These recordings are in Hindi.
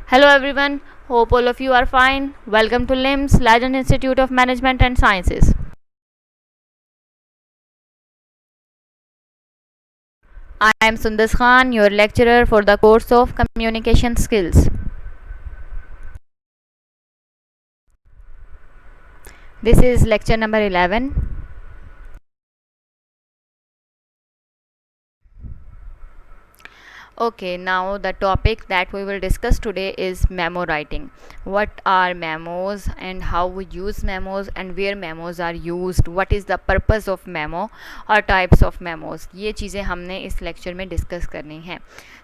Hello everyone, hope all of you are fine. Welcome to LIMS, Leiden Institute of Management and Sciences. I am Sundas Khan, your lecturer for the course of Communication Skills. This is lecture number 11. Okay, now the topic that we will discuss today is memo writing. What are memos and how we use memos and where memos are used? What is the purpose of memo और types of memos? ये चीज़ें हमने इस लेक्चर में डिस्कस करनी है.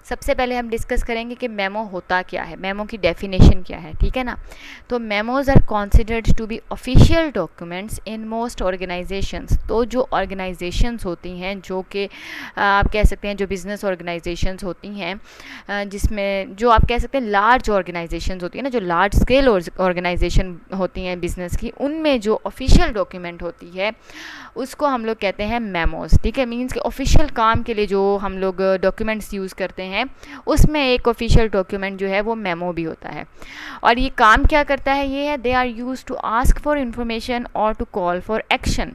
सबसे पहले हम डिस्कस करेंगे कि मेमो होता क्या है, मेमो की डेफिनेशन क्या है, ठीक है ना. तो memos are considered to be official documents in most organisations. तो जो ऑर्गेनाइजेशंस होती हैं, जो कि आप कह सकते हैं जो बिज़नेस ऑर्गेनाइजेशंस होती हैं, जिसमें जो आप कह सकते हैं लार्ज ऑर्गेनाइजेशंस होती है ना, जो लार्ज स्केल ऑर्गेनाइजेशन होती हैं बिज़नेस की, उनमें जो ऑफिशियल डॉक्यूमेंट होती है उसको हम लोग कहते हैं मेमोज. ठीक है, मीन्स कि ऑफिशियल काम के लिए जो हम लोग डॉक्यूमेंट्स यूज़ करते हैं उसमें एक ऑफिशियल डॉक्यूमेंट जो है वो मेमो भी होता है. और ये काम क्या करता है, ये है they are used to ask for information और टू कॉल फॉर एक्शन.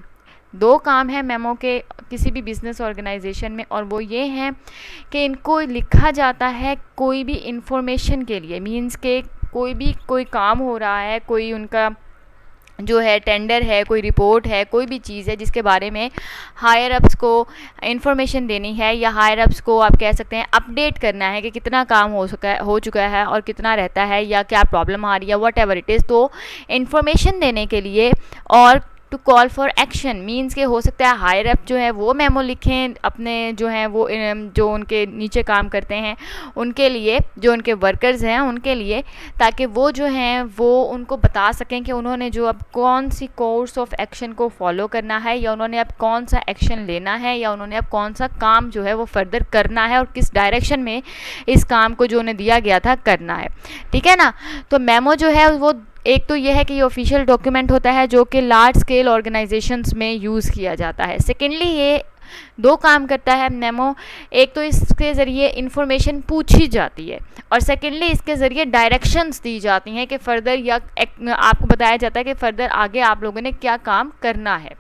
दो काम है मेमो के किसी भी बिज़नेस ऑर्गेनाइजेशन में, और वो ये हैं कि इनको लिखा जाता है कोई भी इंफॉर्मेशन के लिए. मीन्स के कोई काम हो रहा है, कोई उनका जो है टेंडर है, कोई रिपोर्ट है, कोई भी चीज़ है जिसके बारे में हायर अप्स को इन्फॉर्मेशन देनी है, या हायर अप्स को आप कह सकते हैं अपडेट करना है कि कितना काम हो चुका है और कितना रहता है, या क्या प्रॉब्लम आ रही है, वट एवर इट इज़. तो इन्फॉर्मेशन देने के लिए और to call for action means के हो सकता है हायर अप जो है वो मेमो लिखें अपने जो हैं वो जो उनके नीचे काम करते हैं उनके लिए, जो उनके वर्कर्स हैं उनके लिए, ताकि वो जो हैं वो उनको बता सकें कि उन्होंने जो अब कौन सी कोर्स ऑफ एक्शन को फॉलो करना है, या उन्होंने अब कौन सा एक्शन लेना है, या उन्होंने अब कौन सा काम जो है वो फर्दर करना है और किस डायरेक्शन में इस काम को जो उन्हें दिया गया था करना है. ठीक है ना. तो मेमो जो है वो एक तो यह है कि ये ऑफिशियल डॉक्यूमेंट होता है जो कि लार्ज स्केल ऑर्गेनाइजेशंस में यूज़ किया जाता है. सेकेंडली ये दो काम करता है मेमो. एक तो इसके ज़रिए इंफॉर्मेशन पूछी जाती है, और सेकेंडली इसके ज़रिए डायरेक्शंस दी जाती हैं कि फ़र्दर, या आपको बताया जाता है कि फ़र्दर आगे आप लोगों ने क्या काम करना है.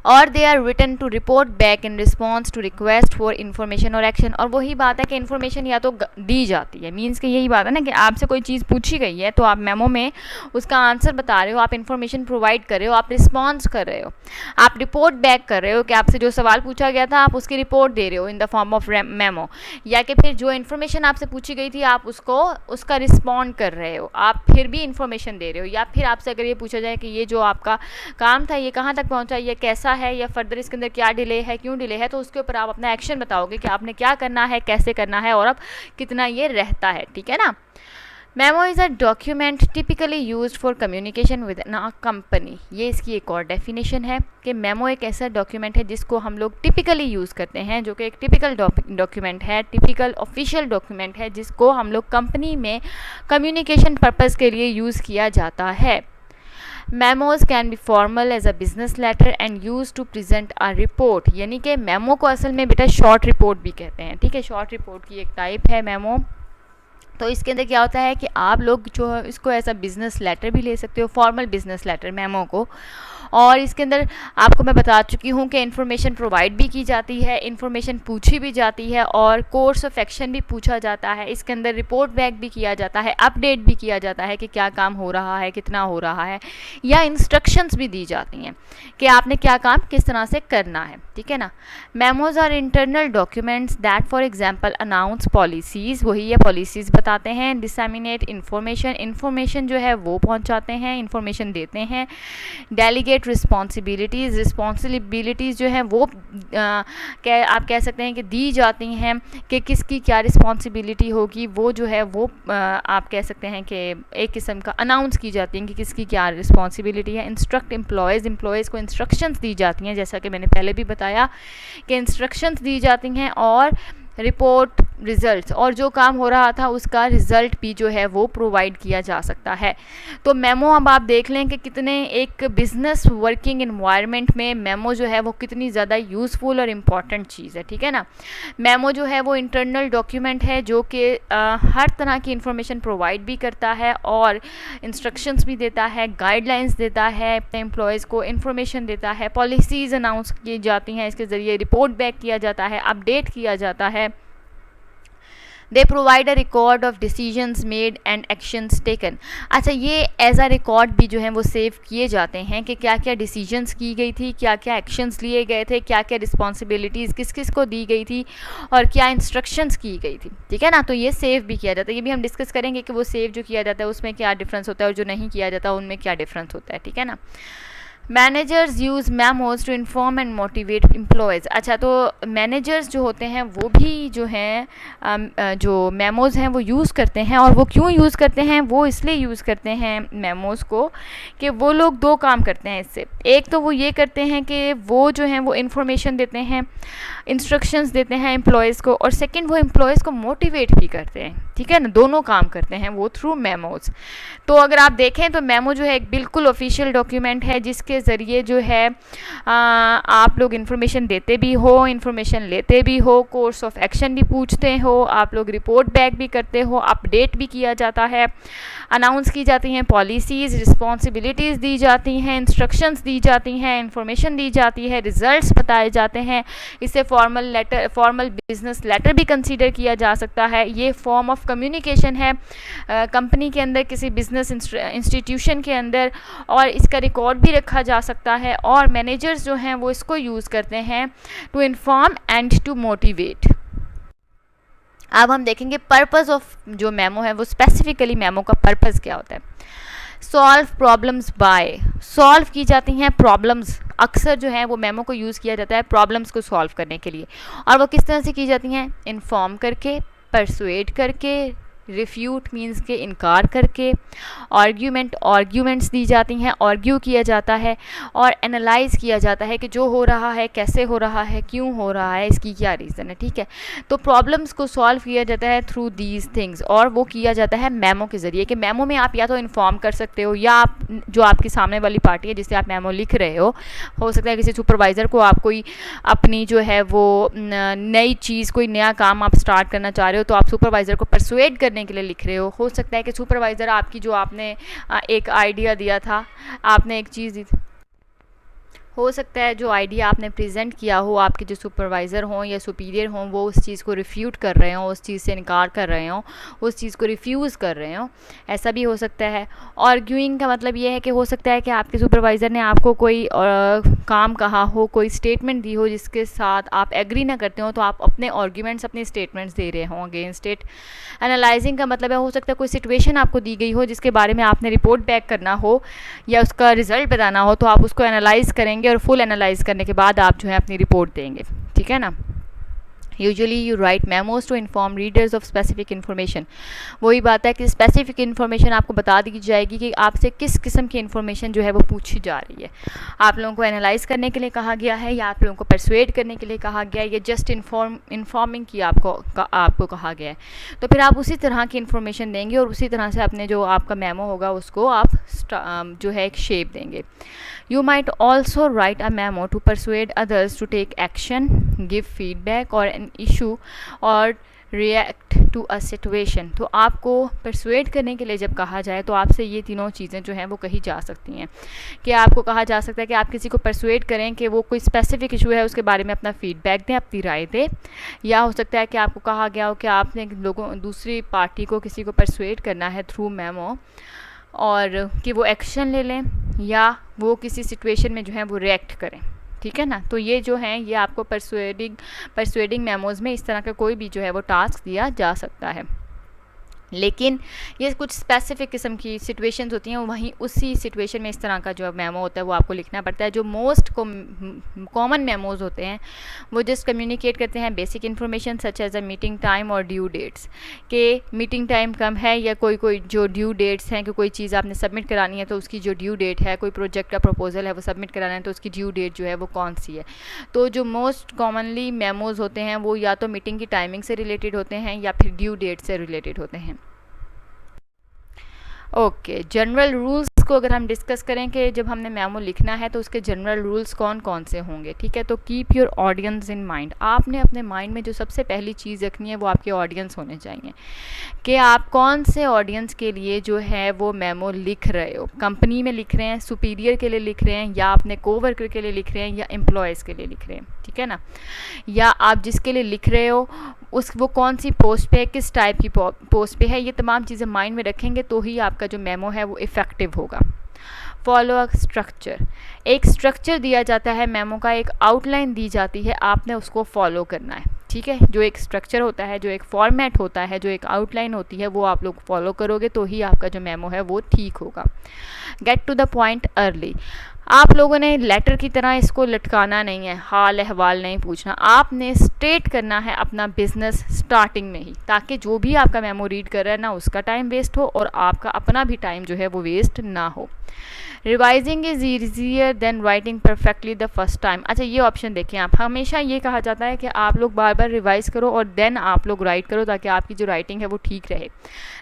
और they are written to report back in response to request for information और एक्शन. और वही बात है कि इन्फॉर्मेशन या तो दी जाती है, मीन्स कि यही बात है ना कि आपसे कोई चीज़ पूछी गई है तो आप मेमो में उसका आंसर बता रहे हो, आप इन्फॉर्मेशन प्रोवाइड कर रहे हो, आप रिस्पॉन्स कर रहे हो, आप रिपोर्ट बैक कर रहे हो कि आपसे जो सवाल पूछा गया था आप उसकी रिपोर्ट दे रहे हो in the form of memo, या कि फिर जो इन्फॉर्मेशन आपसे पूछी गई थी आप उसका रिस्पॉन्ड कर रहे हो, आप फिर भी इन्फॉर्मेशन दे रहे हो. या फिर आपसे अगर ये पूछा जाए कि ये जो आपका काम था ये कहाँ तक पहुँचा, ये कैसा है, या फर्दर इसके अंदर क्या डिले है, क्यों डिले है, तो उसके ऊपर आप अपना एक्शन बताओगे कि आपने क्या करना है, कैसे करना है, और अब कितना ये रहता है. ठीक है ना. Memo is a document typically used for communication with a company. ये इसकी एक और डेफिनेशन है कि मेमो एक ऐसा डॉक्यूमेंट है जिसको हम लोग टिपिकली यूज़ करते हैं, जो कि एक टिपिकल डॉक्यूमेंट है, टिपिकल ऑफिशियल डॉक्यूमेंट है जिसको हम लोग कंपनी में कम्युनिकेशन पर्पज़ के लिए यूज़ किया जाता है. Memos can be formal as a business letter and used to present a report. यानी कि मेमो को असल में बेटा शॉर्ट रिपोर्ट भी कहते हैं. ठीक है, शॉर्ट रिपोर्ट की एक टाइप है मेमो. तो इसके अंदर क्या होता है कि आप लोग जो है इसको ऐसा बिज़नेस लेटर भी ले सकते हो, फॉर्मल बिज़नेस लेटर मेमो को. और इसके अंदर आपको मैं बता चुकी हूँ कि इन्फॉर्मेशन प्रोवाइड भी की जाती है, इन्फॉर्मेशन पूछी भी जाती है, और कोर्स ऑफ एक्शन भी पूछा जाता है. इसके अंदर रिपोर्ट बैक भी किया जाता है, अपडेट भी किया जाता है कि क्या काम हो रहा है, कितना हो रहा है, या इंस्ट्रक्शंस भी दी जाती हैं कि आपने क्या काम किस तरह से करना है. ठीक है ना. Memos are internal documents that for example announce policies, वही ये पॉलिसीज़ बताते हैं, डिसमिनेट इन्फॉर्मेशन जो है वो पहुंचाते हैं, इन्फॉर्मेशन देते हैं, डेलीगेट रिस्पॉन्सिबिलिटीज़ जो है वो आप कह सकते हैं कि दी जाती हैं कि किसकी क्या रिस्पॉन्सिबिलिटी होगी, वो जो है वो आप कह सकते हैं कि एक किस्म का अनाउंस की जाती हैं कि किसकी क्या रिस्पॉन्सिबिलिटी है. इंस्ट्रक्ट एम्प्लॉयज़ को इंस्ट्रक्शंस दी जाती हैं, जैसा कि मैंने पहले भी बताया कि इंस्ट्रक्शंस दी जाती हैं, और रिपोर्ट, रिजल्ट्स, और जो काम हो रहा था उसका रिजल्ट भी जो है वो प्रोवाइड किया जा सकता है। तो मेमो अब आप देख लें कि कितने एक बिजनेस वर्किंग इन्वायरमेंट में मेमो जो है वो कितनी ज़्यादा यूज़फुल और इम्पॉर्टेंट चीज़ है, ठीक है ना। मेमो जो है वो इंटरनल डॉक्यूमेंट है जो कि हर तरह की इंफॉर्मेशन प्रोवाइड भी करता है और इंस्ट्रक्शंस भी देता है, गाइडलाइंस देता है, अपने एम्प्लॉयज़ को इन्फॉर्मेशन देता है, पॉलिसीज़ अनाउंस की जाती हैं, इसके ज़रिए रिपोर्ट बैक किया जाता है, अपडेट किया जाता है। They provide a record of decisions made and actions taken. अच्छा, ये एज अ रिकॉर्ड भी जो है वो सेव किए जाते हैं कि क्या क्या डिसीजंस की गई थी, क्या क्या एक्शंस लिए गए थे, क्या क्या रिस्पॉन्सिबिलिटीज़ किस किस को दी गई थी और क्या इंस्ट्रक्शंस की गई थी, ठीक है ना। तो ये सेव भी किया जाता है। ये भी हम डिस्कस करेंगे कि वो सेव जो किया जाता है उसमें क्या डिफरेंस होता है और जो नहीं किया जाता उनमें क्या डिफरेंस होता है, ठीक है ना। Managers use memos to inform and motivate employees. अच्छा, तो मैनेजर्स जो होते हैं वो भी जो हैं जो मेमोज़ हैं वो यूज़ करते हैं। और वो क्यों यूज़ करते हैं? वो इसलिए यूज़ करते हैं मेमोज़ को कि वो लोग दो काम करते हैं इससे। एक तो वो ये करते हैं कि वो जो हैं वो इन्फॉर्मेशन देते हैं, इंस्ट्रक्शंस देते हैं एम्प्लॉयज़ को, और सेकंड वो एम्प्लॉयज़ को मोटिवेट भी करते हैं, ठीक है ना। दोनों काम करते हैं वो थ्रू मेमोज़। तो अगर आप देखें तो मेमो जो है एक बिल्कुल ऑफिशियल डॉक्यूमेंट है जिसके ज़रिए जो है आप लोग इन्फॉर्मेशन देते भी हो, इन्फॉर्मेशन लेते भी हो, कोर्स ऑफ एक्शन भी पूछते हो, आप लोग रिपोर्ट बैक भी करते हो, अपडेट भी किया जाता है, अनाउंस की जाती हैं पॉलिसीज़, रिस्पॉन्सिबिलिटीज़ दी जाती हैं, इंस्ट्रक्शंस दी जाती हैं, इन्फॉर्मेशन दी जाती है, रिजल्ट्स बताए जाते हैं। इसे फॉर्मल बिजनेस लेटर भी कंसीडर किया जा सकता है। ये फॉर्म ऑफ कम्युनिकेशन है कंपनी के अंदर, किसी बिजनेस इंस्टीट्यूशन के अंदर, और इसका रिकॉर्ड भी रखा जा सकता है। और मैनेजर्स जो हैं वो इसको यूज़ करते हैं to inform and to motivate. अब हम देखेंगे पर्पस ऑफ जो मेमो है वो स्पेसिफिकली मेमो का पर्पस क्या होता है। सॉल्व प्रॉब्लम्स बाय, सॉल्व की जाती हैं प्रॉब्लम्स, अक्सर जो है वो मेमो को यूज़ किया जाता है प्रॉब्लम्स को सॉल्व करने के लिए। और वो किस तरह से की जाती हैं? इन्फॉर्म करके, परसुएड करके, रिफ्यूट मीन्स के इनकार करके, आर्ग्यूमेंट्स दी जाती हैं, आर्ग्यू किया जाता है, और एनालाइज़ किया जाता है कि जो हो रहा है कैसे हो रहा है, क्यों हो रहा है, इसकी क्या रीज़न है, ठीक है। तो प्रॉब्लम्स को सॉल्व किया जाता है थ्रू दीज थिंग्स, और वो किया जाता है मेमो के ज़रिए। कि मेमो में आप या तो इन्फॉर्म कर सकते हो, या आप जो आपकी सामने वाली पार्टी है जिससे आप मेमो लिख रहे हो सकता है किसी सुपरवाइज़र को आप कोई अपनी जो है वो नई चीज़, कोई नया काम आप स्टार्ट करना चाह रहे हो, तो आप सुपरवाइज़र को परसुएड करने के लिए लिख रहे हो सकता है कि सुपरवाइज़र आपकी जो आपने एक आइडिया दिया था, आपने एक चीज़ दी थी, हो सकता है जो आइडिया आपने प्रेजेंट किया हो, आपके जो सुपरवाइज़र हों या सुपीरियर हों वो उस चीज़ को रिफ्यूट कर रहे हों, उस चीज़ से इनकार कर रहे हों, उस चीज़ को रिफ्यूज़ कर रहे हों, ऐसा भी हो सकता है। आर्ग्यूइंग का मतलब ये है कि हो सकता है कि आपके सुपरवाइज़र ने आपको कोई काम कहा हो, कोई स्टेटमेंट दी हो जिसके साथ आप एग्री ना करते हो, तो आप अपने आर्ग्यूमेंट्स, अपने स्टेटमेंट्स दे रहे हों अगेंस्ट इट। एनालाइजिंग का मतलब है हो सकता है कोई सिचुएशन आपको दी गई हो जिसके बारे में आपने रिपोर्ट बैक करना हो या उसका रिजल्ट बताना हो, तो आप उसको एनालाइज़ करेंगे और फुल एनालाइज करने के बाद आप जो है अपनी रिपोर्ट देंगे, ठीक है ना। Usually you write memos to inform readers of specific information. वही बात है कि स्पेसिफिक इन्फॉर्मेशन आपको बता दी जाएगी कि आपसे किस किस्म की इन्फॉर्मेशन जो है वो पूछी जा रही है। आप लोगों को एनालाइज करने के लिए कहा गया है, या आप लोगों को परसुएड करने के लिए कहा गया है, या जस्ट इन्फॉर्मिंग की आपको कहा गया है। तो फिर आप उसी तरह की इन्फॉर्मेशन देंगे और उसी तरह से अपने जो आपका मेमो होगा उसको आप जो है एक शेप देंगे। You might also write a memo to persuade others to take action, give feedback or an issue or react to a situation। तो आपको persuade करने के लिए जब कहा जाए तो आपसे ये तीनों चीज़ें जो हैं वो कही जा सकती हैं। कि आपको कहा जा सकता है कि आप किसी को persuade करें कि वो कोई स्पेसिफिक इशू है उसके बारे में अपना फीडबैक दें, अपनी राय दें। या हो सकता है कि आपको कहा गया हो कि आपने दूसरी पार्टी को किसी को persuade करना है थ्रू मेमो, और कि वो एक्शन ले लें या वो किसी सिचुएशन में जो है वो रिएक्ट करें, ठीक है ना। तो ये जो है ये आपको परसुएडिंग मेमोज़ में इस तरह का कोई भी जो है वो टास्क दिया जा सकता है। लेकिन ये कुछ स्पेसिफिक किस्म की सिचुएशंस होती हैं, वहीं उसी सिचुएशन में इस तरह का जो मेमो होता है वो आपको लिखना पड़ता है। जो मोस्ट कॉमन मेमोज होते हैं वो जस्ट कम्युनिकेट करते हैं basic information such as a meeting time और ड्यू डेट्स, के मीटिंग टाइम कम है, या कोई जो ड्यू डेट्स हैं कि कोई चीज़ आपने सबमिट करानी है तो उसकी जो ड्यू डेट है, कोई प्रोजेक्ट का प्रपोजल है वो सबमिट कराना है तो उसकी ड्यू डेट जो है वो कौन सी है। तो जो मोस्ट कॉमनली मेमोज होते हैं वो या तो मीटिंग की टाइमिंग से रिलेटेड होते हैं या फिर ड्यू डेट से रिलेटेड होते हैं। ओके, जनरल रूल्स को अगर हम डिस्कस करें कि जब हमने मेमो लिखना है तो उसके जनरल रूल्स कौन कौन से होंगे, ठीक है। तो keep your audience in mind, आपने अपने माइंड में जो सबसे पहली चीज़ रखनी है वो आपके ऑडियंस होने चाहिए कि आप कौन से ऑडियंस के लिए जो है वो मेमो लिख रहे हो। कंपनी में लिख रहे हैं, सुपीरियर के लिए लिख रहे हैं, या अपने कोवर्कर के लिए लिख रहे हैं, या एम्प्लॉयज़ के लिए लिख रहे हैं, ठीक है ना। या आप जिसके लिए लिख रहे हो वो कौन सी पोस्ट पे है, किस टाइप की पोस्ट पे है, ये तमाम चीज़ें माइंड में रखेंगे तो ही आपका जो मेमो है वो इफ़ेक्टिव होगा। फॉलो अ स्ट्रक्चर, एक स्ट्रक्चर दिया जाता है मेमो का, एक आउटलाइन दी जाती है, आपने उसको फॉलो करना है, ठीक है। जो एक स्ट्रक्चर होता है, जो एक फॉर्मेट होता है, जो एक आउटलाइन होती है वो आप लोग फॉलो करोगे तो ही आपका जो मेमो है वो ठीक होगा। Get to the point early, आप लोगों ने लेटर की तरह इसको लटकाना नहीं है, हाल अहवाल नहीं पूछना, आपने स्टेट करना है अपना बिजनेस स्टार्टिंग में ही, ताकि जो भी आपका मेमो रीड कर रहा है ना उसका टाइम वेस्ट हो और आपका अपना भी टाइम जो है वो वेस्ट ना हो। Revising is easier than writing perfectly the first time. अच्छा, ये ऑप्शन देखें आप, हमेशा ये कहा जाता है कि आप लोग बार बार रिवाइज़ करो और देन आप लोग राइट करो ताकि आपकी जो राइटिंग है वो ठीक रहे।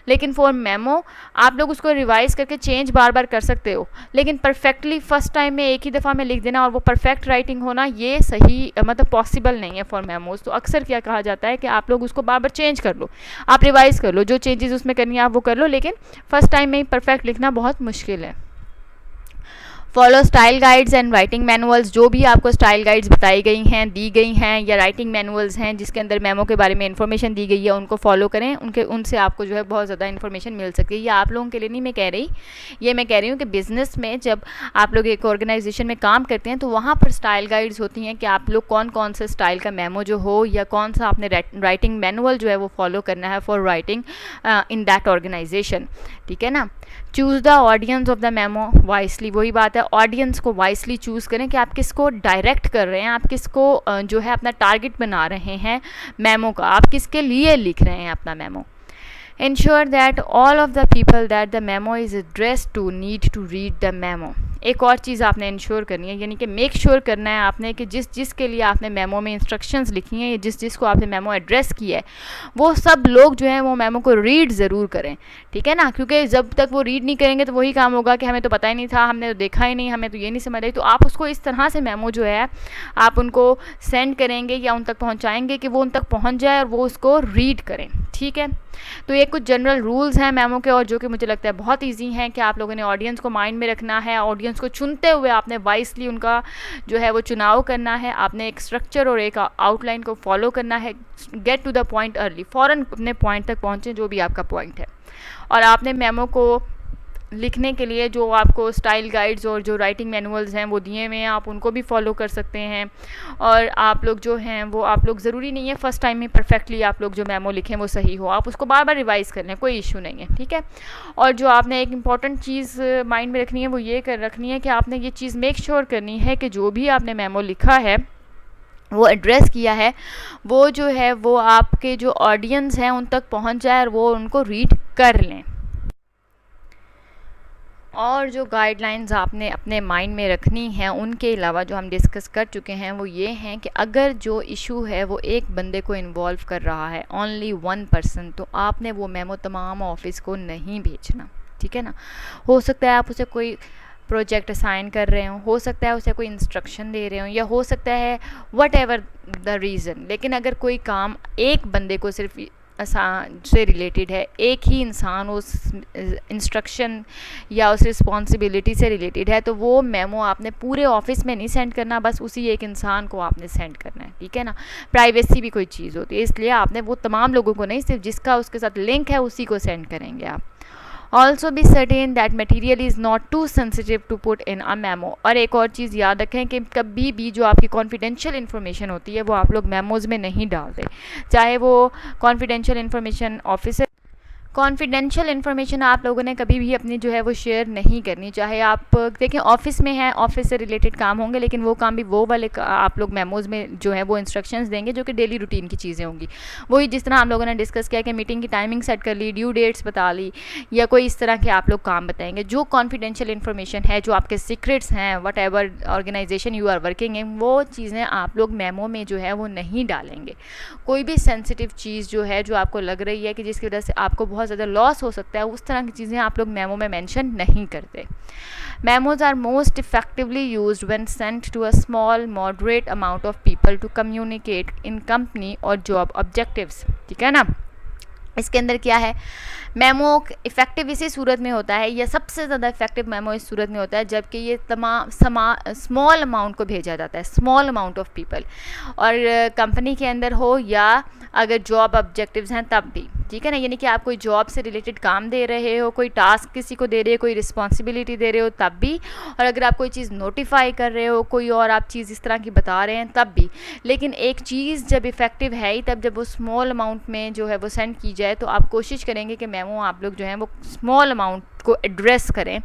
लेकिन फॉर मेमो आप लोग उसको रिवाइज़ करके चेंज बार बार कर सकते हो, लेकिन परफेक्टली फर्स्ट टाइम में एक ही दफ़ा में लिख देना और वो परफेक्ट राइटिंग होना ये सही मतलब पॉसिबल नहीं है फॉर मेमोज। तो अक्सर क्या कहा जाता है कि आप लोग उसको बार बार चेंज कर लो, आप रिवाइज़ कर लो, जो चेंजेस उसमें करनी है आप वो कर लो, लेकिन फर्स्ट टाइम में ही परफेक्ट लिखना बहुत मुश्किल है। Follow style guides and writing manuals, जो भी आपको स्टाइल गाइड्स बताई गई हैं, दी गई हैं, या राइटिंग मैनुअल्स हैं जिसके अंदर मेमो के बारे में इन्फॉर्मेशन दी गई है, उनको फॉलो करें, उनसे आपको जो है बहुत ज़्यादा इन्फॉर्मेशन मिल सकती है। ये आप लोगों के लिए नहीं मैं कह रही, ये मैं कह रही हूँ कि बिज़नेस में जब आप लोग एक ऑर्गेनाइजेशन में काम करते हैं तो वहाँ पर स्टाइल गाइड्स होती हैं कि आप लोग कौन कौन से स्टाइल का मेमो जो हो या कौन सा आपने राइटिंग मैनुअल जो है वो फॉलो करना है for writing in that organisation, ठीक है ना। Choose the audience of the memo wisely, वही बात है, ऑडियंस को वाइसली चूज़ करें कि आप किसको डायरेक्ट कर रहे हैं, आप किसको जो है अपना टारगेट बना रहे हैं मेमो का, आप किसके लिए लिख रहे हैं अपना memo. Ensure that all of the people that the memo is addressed to need to read the memo। एक और चीज़ आपने इंश्योर करनी है, यानी कि मेक श्योर करना है आपने कि जिसके लिए आपने मेमो में इंस्ट्रक्शंस लिखी हैं, जिसको आपने मेमो एड्रेस किया है, वो सब लोग जो हैं वो मेमो को रीड ज़रूर करें, ठीक है ना। क्योंकि जब तक वो रीड नहीं करेंगे तो वही काम होगा कि हमें तो पता ही नहीं था, हमने तो देखा ही नहीं, हमें तो ये नहीं समझ आई। तो आप उसको इस तरह से मेमो जो है आप उनको सेंड करेंगे या उन तक पहुँचाएँगे कि वो उन तक पहुँच जाए और वो उसको रीड करें, ठीक है। तो ये कुछ जनरल रूल्स हैं मेमो के, और जो कि मुझे लगता है बहुत इजी हैं कि आप लोगों ने ऑडियंस को माइंड में रखना है, ऑडियंस को चुनते हुए आपने वाइसली उनका जो है वो चुनाव करना है, आपने एक स्ट्रक्चर और एक आउटलाइन को फॉलो करना है। Get to the point early, फ़ौरन अपने पॉइंट तक पहुँचें जो भी आपका पॉइंट है। और आपने मेमो को लिखने के लिए जो आपको स्टाइल गाइड्स और जो राइटिंग मैनुअल्स हैं वो दिए हुए हैं, आप उनको भी फॉलो कर सकते हैं। और आप लोग जो हैं वो आप लोग ज़रूरी नहीं है फर्स्ट टाइम में परफेक्टली आप लोग जो मेमो लिखें वो सही हो, आप उसको बार बार रिवाइज़ कर लें, कोई इशू नहीं है, ठीक है। और जो आपने एक इम्पॉर्टेंट चीज़ माइंड में रखनी है वो ये कर रखनी है कि आपने ये चीज़ मेक श्योर करनी है कि जो भी आपने मेमो लिखा है वो एड्रेस किया है वो जो है वो आपके जो ऑडियंस हैं उन तक पहुंच जाए और वो उनको रीड कर लें। और जो गाइडलाइंस आपने अपने माइंड में रखनी हैं उनके अलावा जो हम डिस्कस कर चुके हैं वो ये हैं कि अगर जो इशू है वो एक बंदे को इन्वॉल्व कर रहा है, ओनली वन पर्सन, तो आपने वो मेमो तमाम ऑफिस को नहीं भेजना, ठीक है ना। हो सकता है आप उसे कोई प्रोजेक्ट असाइन कर रहे हो सकता है उसे कोई इंस्ट्रक्शन दे रहे हो, या हो सकता है वट एवर द रीज़न, लेकिन अगर कोई काम एक बंदे को सिर्फ से रिलेटेड है, एक ही इंसान उस इंस्ट्रक्शन या उस रिस्पॉन्सिबिलिटी से रिलेटेड है, तो वो मेमो आपने पूरे ऑफिस में नहीं सेंड करना, बस उसी एक इंसान को आपने सेंड करना है, ठीक है ना। प्राइवेसी भी कोई चीज़ होती है, इसलिए आपने वो तमाम लोगों को नहीं, सिर्फ जिसका उसके साथ लिंक है उसी को सेंड करेंगे आप। Also be certain that material is not too sensitive to put in a memo. और एक और चीज़ याद रखें कि कभी भी जो आपकी कॉन्फिडेंशियल इन्फॉर्मेशन होती है वो आप लोग मेमोज़ में नहीं डालते, चाहे वो confidential information officer confidential information आप लोगों ने कभी भी अपनी जो है वो शेयर नहीं करनी, चाहे आप देखें ऑफिस में हैं, ऑफिस से रिलेटेड काम होंगे, लेकिन वो काम भी वो वाले आप लोग मेमोज़ में जो है वो इंस्ट्रक्शंस देंगे जो कि डेली रूटीन की चीज़ें होंगी। वही जिस तरह हम लोगों ने डिस्कस किया कि मीटिंग की टाइमिंग सेट कर ली, ड्यू डेट्स बता ली, या कोई इस तरह के आप लोग काम बताएंगे। जो कॉन्फिडेंशियल इन्फॉर्मेशन है, जो आपके सीक्रेट्स हैं, whatever organisation you are working in, वो चीज़ें आप लोग मेमो में जो है वो नहीं डालेंगे। कोई भी सेंसिटिव चीज़ जो है, जो आपको लग रही है कि जिसकी वजह से आपको बहुत ज़्यादा लॉस हो सकता है, उस तरह की चीज़ें आप लोग मेमो में मेंशन नहीं करते। Memos are most effectively used when sent to a small moderate amount of people to communicate in company और जॉब ऑब्जेक्टिव्स। ठीक है ना। इसके अंदर क्या है, मेमो इफ़ेक्टिव इसी सूरत में होता है, या सबसे ज़्यादा इफेक्टिव मेमो इस सूरत में होता है जबकि ये तमाम स्मॉल अमाउंट को भेजा जाता है, स्मॉल अमाउंट ऑफ पीपल, और कंपनी के अंदर हो या अगर जॉब ऑब्जेक्टिव्स हैं तब भी। ठीक है ना। यानी कि आप कोई जॉब से रिलेटेड काम दे रहे हो, कोई टास्क किसी को दे रहे हो, कोई रिस्पॉन्सिबिलिटी दे रहे हो तब भी, और अगर आप कोई चीज़ नोटिफाई कर रहे हो, कोई और आप चीज़ इस तरह की बता रहे हैं तब भी। लेकिन एक चीज़ जब इफ़ेक्टिव है ही तब जब वो स्मॉल अमाउंट में जो है वो सेंड की जाए, तो आप कोशिश करेंगे कि मेमो आप लोग जो है वो स्मॉल अमाउंट को एड्रेस करें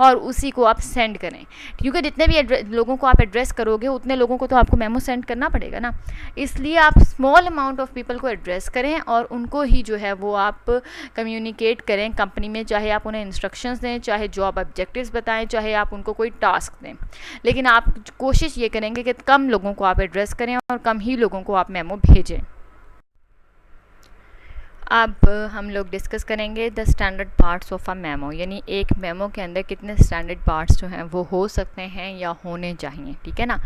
और उसी को आप सेंड करें, क्योंकि जितने भी लोगों को आप एड्रेस करोगे उतने लोगों को तो आपको मेमो सेंड करना पड़ेगा ना। इसलिए आप स्मॉल अमाउंट ऑफ पीपल को एड्रेस करें और उनको ही जो है वो आप कम्युनिकेट करें कंपनी में, चाहे आप उन्हें इंस्ट्रक्शंस दें, चाहे जॉब ऑब्जेक्टिव्स बताएं, चाहे आप उनको कोई टास्क दें। लेकिन आप कोशिश ये करेंगे कि कम लोगों को आप एड्रेस करें और कम ही लोगों को आप मेमो भेजें। अब हम लोग डिस्कस करेंगे the standard parts of a memo, यानी एक मेमो के अंदर कितने स्टैंडर्ड पार्ट्स जो हैं वो हो सकते हैं या होने चाहिए। ठीक है ना।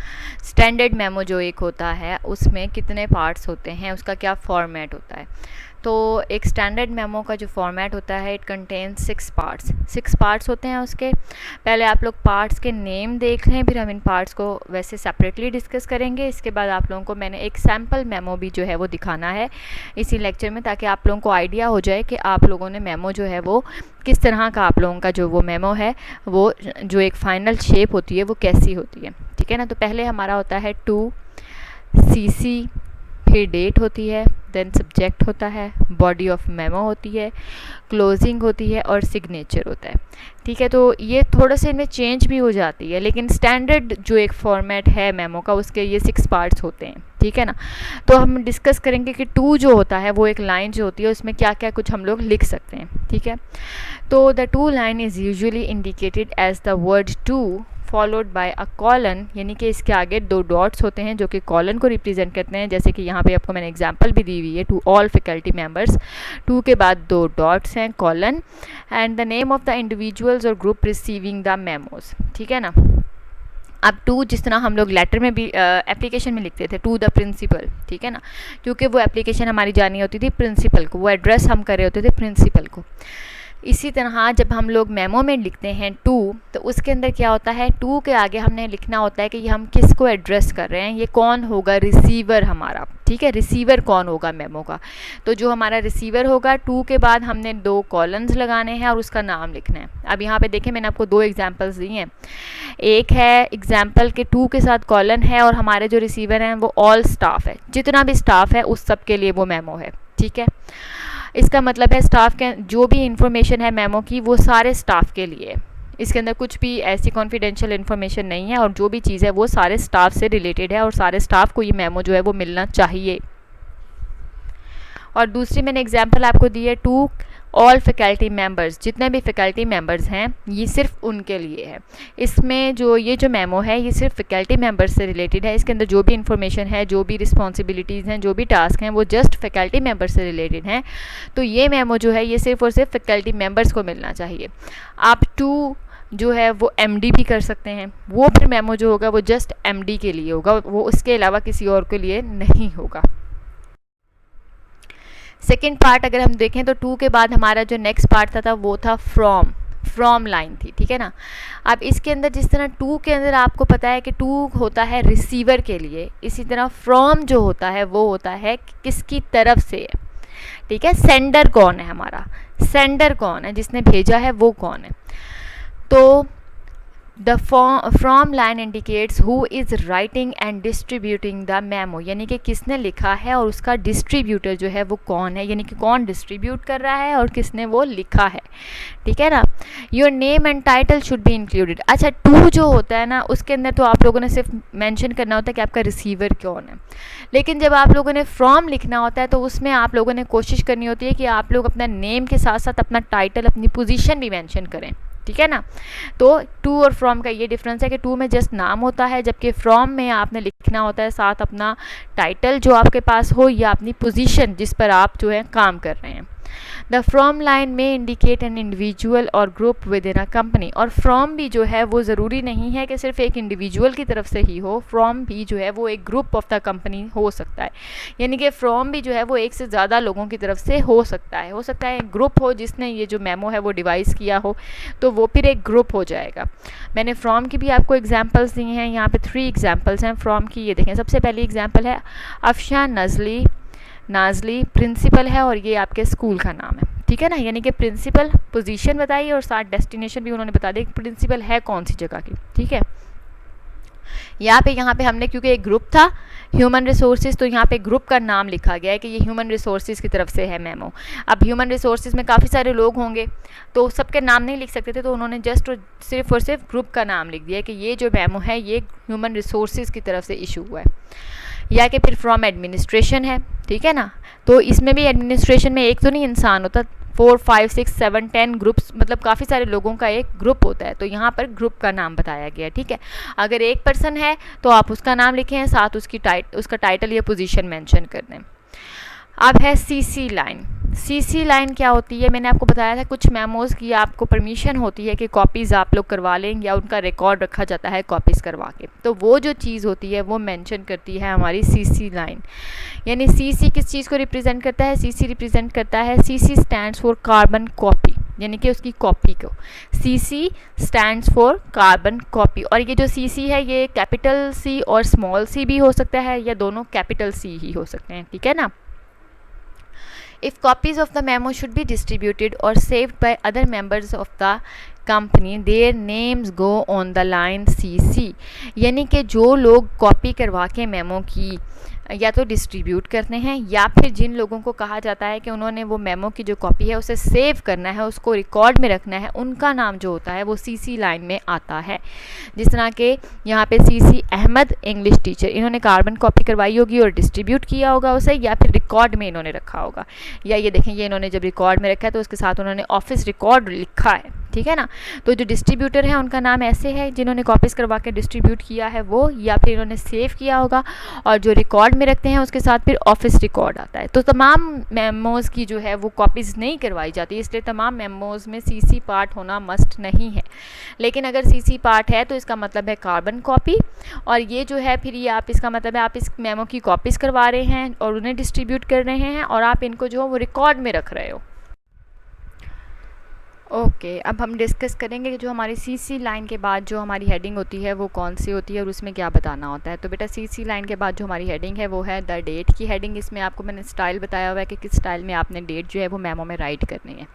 स्टैंडर्ड मेमो जो एक होता है उसमें कितने पार्ट्स होते हैं, उसका क्या फॉर्मेट होता है। तो एक स्टैंडर्ड मेमो का जो फॉर्मेट होता है, इट कंटेन्स 6 पार्ट्स होते हैं उसके। पहले आप लोग पार्ट्स के नेम देख लें, फिर हम इन पार्ट्स को वैसे सेपरेटली डिस्कस करेंगे। इसके बाद आप लोगों को मैंने एक सैम्पल मेमो भी जो है वो दिखाना है इसी लेक्चर में, ताकि आप लोगों को आइडिया हो जाए कि आप लोगों ने मेमो जो है वो किस तरह का, आप लोगों का जो वो मेमो है वो जो एक फ़ाइनल शेप होती है वो कैसी होती है। ठीक है ना। तो पहले हमारा होता है टू CC, फिर डेट होती है, देन सब्जेक्ट होता है, बॉडी ऑफ मेमो होती है, क्लोजिंग होती है और सिग्नेचर होता है। ठीक है। तो ये थोड़ा सा इनमें चेंज भी हो जाती है, लेकिन स्टैंडर्ड जो एक फॉर्मेट है मेमो का उसके ये 6 पार्ट्स होते हैं। ठीक है ना। तो हम डिस्कस करेंगे कि टू जो होता है वो एक लाइन जो होती है उसमें क्या क्या कुछ हम लोग लिख सकते हैं। ठीक है। तो the to line is usually indicated as the word to followed by a colon, यानी कि इसके आगे 2 डॉट्स होते हैं जो कि कॉलन को रिप्रेजेंट करते हैं। जैसे कि यहाँ पे आपको मैंने एग्जांपल भी दी हुई है, टू ऑल फैकल्टी मेंबर्स, 2 के बाद 2 डॉट्स हैं, colon, and the name of the individuals और ग्रुप रिसीविंग द मेमोज। ठीक है ना। अब टू जिस तरह हम लोग लेटर में भी एप्लीकेशन में लिखते थे, टू द प्रिंसिपल। ठीक है ना। क्योंकि वो एप्लीकेशन हमारी जानी होती थी प्रिंसिपल को, वो एड्रेस हम कर रहे होते थे प्रिंसिपल को। इसी तरह जब हम लोग मेमो में लिखते हैं टू, तो उसके अंदर क्या होता है, टू के आगे हमने लिखना होता है कि हम किसको एड्रेस कर रहे हैं, ये कौन होगा, रिसीवर हमारा। ठीक है। रिसीवर कौन होगा मेमो का, तो जो हमारा रिसीवर होगा, टू के बाद हमने 2 कॉलम्स लगाने हैं और उसका नाम लिखना है। अब यहाँ पे देखें मैंने आपको 2 एग्जांपल्स दी हैं। एक है एग्जांपल के 2 के साथ कॉलन है और हमारे जो रिसीवर हैं वो ऑल स्टाफ है, जितना भी स्टाफ है उस सब के लिए वो मेमो है। ठीक है। इसका मतलब है स्टाफ के जो भी इंफॉर्मेशन है मेमो की वो सारे स्टाफ के लिए, इसके अंदर कुछ भी ऐसी कॉन्फिडेंशियल इन्फॉर्मेशन नहीं है, और जो भी चीज़ है वो सारे स्टाफ से रिलेटेड है और सारे स्टाफ को ये मेमो जो है वो मिलना चाहिए। और दूसरी मैंने एग्जांपल आपको दी है टू ऑल फैकल्टी मेंबर्स, जितने भी फैकल्टी मेंबर्स हैं ये सिर्फ उनके लिए है। इसमें जो ये जो मेमो है ये सिर्फ फैकल्टी मेंबर्स से रिलेटेड है। इसके अंदर जो भी इंफॉर्मेशन है, जो भी रिस्पॉन्सिबिलिटीज़ हैं, जो भी टास्क हैं वो जस्ट फैकल्टी मेंबर्स से रिलेटेड हैं। तो ये मेमो जो है ये सिर्फ और सिर्फ फैकल्टी मेंबर्स को मिलना चाहिए। आप टू जो है वो MD भी कर सकते हैं, वो फिर मेमो जो होगा वो जस्ट MD के लिए होगा, वो उसके अलावा किसी और के लिए नहीं होगा। सेकेंड पार्ट अगर हम देखें तो टू के बाद हमारा जो नेक्स्ट पार्ट था वो था फ्रॉम लाइन थी। ठीक है ना। अब इसके अंदर जिस तरह टू के अंदर आपको पता है कि टू होता है रिसीवर के लिए, इसी तरह फ्रॉम जो होता है वो होता है किसकी तरफ से है। ठीक है। सेंडर कौन है, हमारा सेंडर कौन है, जिसने भेजा है वो कौन है। तो the from line indicates who is writing and distributing the memo, यानी कि किसने लिखा है और उसका डिस्ट्रीब्यूटर जो है वो कौन है, यानी कि कौन डिस्ट्रीब्यूट कर रहा है और किसने वो लिखा है, ठीक है ना। Your name and title should be included. अच्छा, टू जो होता है ना उसके अंदर तो आप लोगों ने सिर्फ मेंशन करना होता है कि आपका रिसीवर कौन है, लेकिन जब आप लोगों ने फ्रॉम लिखना होता है तो उसमें आप लोगों ने कोशिश करनी होती है कि आप लोग अपना नेम के साथ साथ अपना टाइटल, अपनी पोजीशन भी मेंशन करें, ठीक है ना। तो टू और फ्रॉम का ये डिफरेंस है कि टू में जस्ट नाम होता है, जबकि फ्रॉम में आपने लिखना होता है साथ अपना टाइटल जो आपके पास हो या अपनी पोजीशन जिस पर आप जो है काम कर रहे हैं। द फ्रॉम लाइन में इंडिकेट एन इंडिविजुअल और group with in a company. और फ्रॉम भी जो है वो ज़रूरी नहीं है कि सिर्फ एक इंडिविजुअल की तरफ से ही हो, फ्रॉम भी जो है वो एक ग्रुप ऑफ द कंपनी हो सकता है, यानी कि फ्रॉम भी जो है वो एक से ज़्यादा लोगों की तरफ से हो सकता है एक ग्रुप हो जिसने ये जो मेमो है वो डिवाइस किया हो, तो वो फिर एक ग्रुप हो जाएगा। मैंने फ्रॉम की भी आपको एग्जाम्पल्स दी हैं, यहाँ पे 3 एग्जाम्पल्स हैं फ्रॉम की। ये देखें, सबसे पहली एग्जाम्पल है अफशा नाजली प्रिंसिपल है और ये आपके स्कूल का नाम है, ठीक है ना। यानी कि प्रिंसिपल पोजीशन बताइए और साथ डेस्टिनेशन भी उन्होंने बता दिया कि प्रिंसिपल है कौन सी जगह की, ठीक है। यहाँ पे हमने क्योंकि एक ग्रुप था ह्यूमन रिसोर्सेज, तो यहाँ पे ग्रुप का नाम लिखा गया है कि ये ह्यूमन रिसोर्सेज की तरफ से है मेमो। अब ह्यूमन रिसोर्सेज में काफ़ी सारे लोग होंगे तो सबके नाम नहीं लिख सकते थे, तो उन्होंने जस्ट सिर्फ और सिर्फ ग्रुप का नाम लिख दिया कि ये जो मेमो है ये ह्यूमन रिसोर्सेज की तरफ से इशू हुआ है। या कि फिर फ्रॉम एडमिनिस्ट्रेशन है, ठीक है ना। तो इसमें भी एडमिनिस्ट्रेशन में एक तो नहीं इंसान होता, 4, 5, 6, 7, 10 ग्रुप्स, मतलब काफ़ी सारे लोगों का एक ग्रुप होता है, तो यहाँ पर ग्रुप का नाम बताया गया, ठीक है। अगर एक पर्सन है तो आप उसका नाम लिखें, साथ उसका टाइटल या पोजीशन मेंशन कर दें। अब है सीसी लाइन। सीसी लाइन क्या होती है? मैंने आपको बताया था कुछ मेमोज़ की आपको परमिशन होती है कि कॉपीज़ आप लोग करवा लें या उनका रिकॉर्ड रखा जाता है कॉपीज़ करवा के, तो वो जो चीज़ होती है वो मेंशन करती है हमारी सीसी लाइन। यानी सीसी किस चीज़ को रिप्रेजेंट करता है? सीसी रिप्रेजेंट करता है, CC stands for carbon copy, यानी कि उसकी कॉपी को। CC stands for carbon copy, और ये जो सीसी है ये कैपिटल सी और स्मॉल सी भी हो सकता है या दोनों कैपिटल सी ही हो सकते हैं, ठीक है ना। If copies of the memo should be distributed or saved by other members of the company, their names go on the line CC। यानी कि जो लोग कॉपी करवा के मेमो की या तो डिस्ट्रीब्यूट करते हैं या फिर जिन लोगों को कहा जाता है कि उन्होंने वो मेमो की जो कॉपी है उसे सेव करना है, उसको रिकॉर्ड में रखना है, उनका नाम जो होता है वो सीसी लाइन में आता है। जिस तरह के यहाँ पे सीसी अहमद इंग्लिश टीचर, इन्होंने कार्बन कॉपी करवाई होगी और डिस्ट्रीब्यूट किया होगा उसे, या फिर रिकॉर्ड में इन्होंने रखा होगा। या ये देखें, ये इन्होंने जब रिकॉर्ड में रखा है तो उसके साथ उन्होंने ऑफिस रिकॉर्ड लिखा है, ठीक है ना। तो जो डिस्ट्रीब्यूटर हैं उनका नाम ऐसे है जिन्होंने कॉपीज़ करवा के डिस्ट्रीब्यूट किया है वो, या फिर इन्होंने सेव किया होगा, और जो रिकॉर्ड में रखते हैं उसके साथ फिर ऑफिस रिकॉर्ड आता है। तो तमाम मेमोज़ की जो है वो कॉपीज़ नहीं करवाई जाती, इसलिए तमाम मेमोज़ में सीसी पार्ट होना मस्ट नहीं है। लेकिन अगर सीसी पार्ट है तो इसका मतलब है कार्बन कॉपी, और ये जो है फिर ये आप, इसका मतलब है आप इस मेमो की कॉपीज़ करवा रहे हैं और उन्हें डिस्ट्रीब्यूट कर रहे हैं और आप इनको जो है वो रिकॉर्ड में रख रहे हो। ओके, अब हम डिस्कस करेंगे कि जो हमारी सीसी लाइन के बाद जो हमारी हेडिंग होती है वो कौन सी होती है और उसमें क्या बताना होता है। तो बेटा सीसी लाइन के बाद जो हमारी हेडिंग है वो है द डेट की हेडिंग। इसमें आपको मैंने स्टाइल बताया हुआ है कि किस स्टाइल में आपने डेट जो है वो मेमो में राइट करनी है,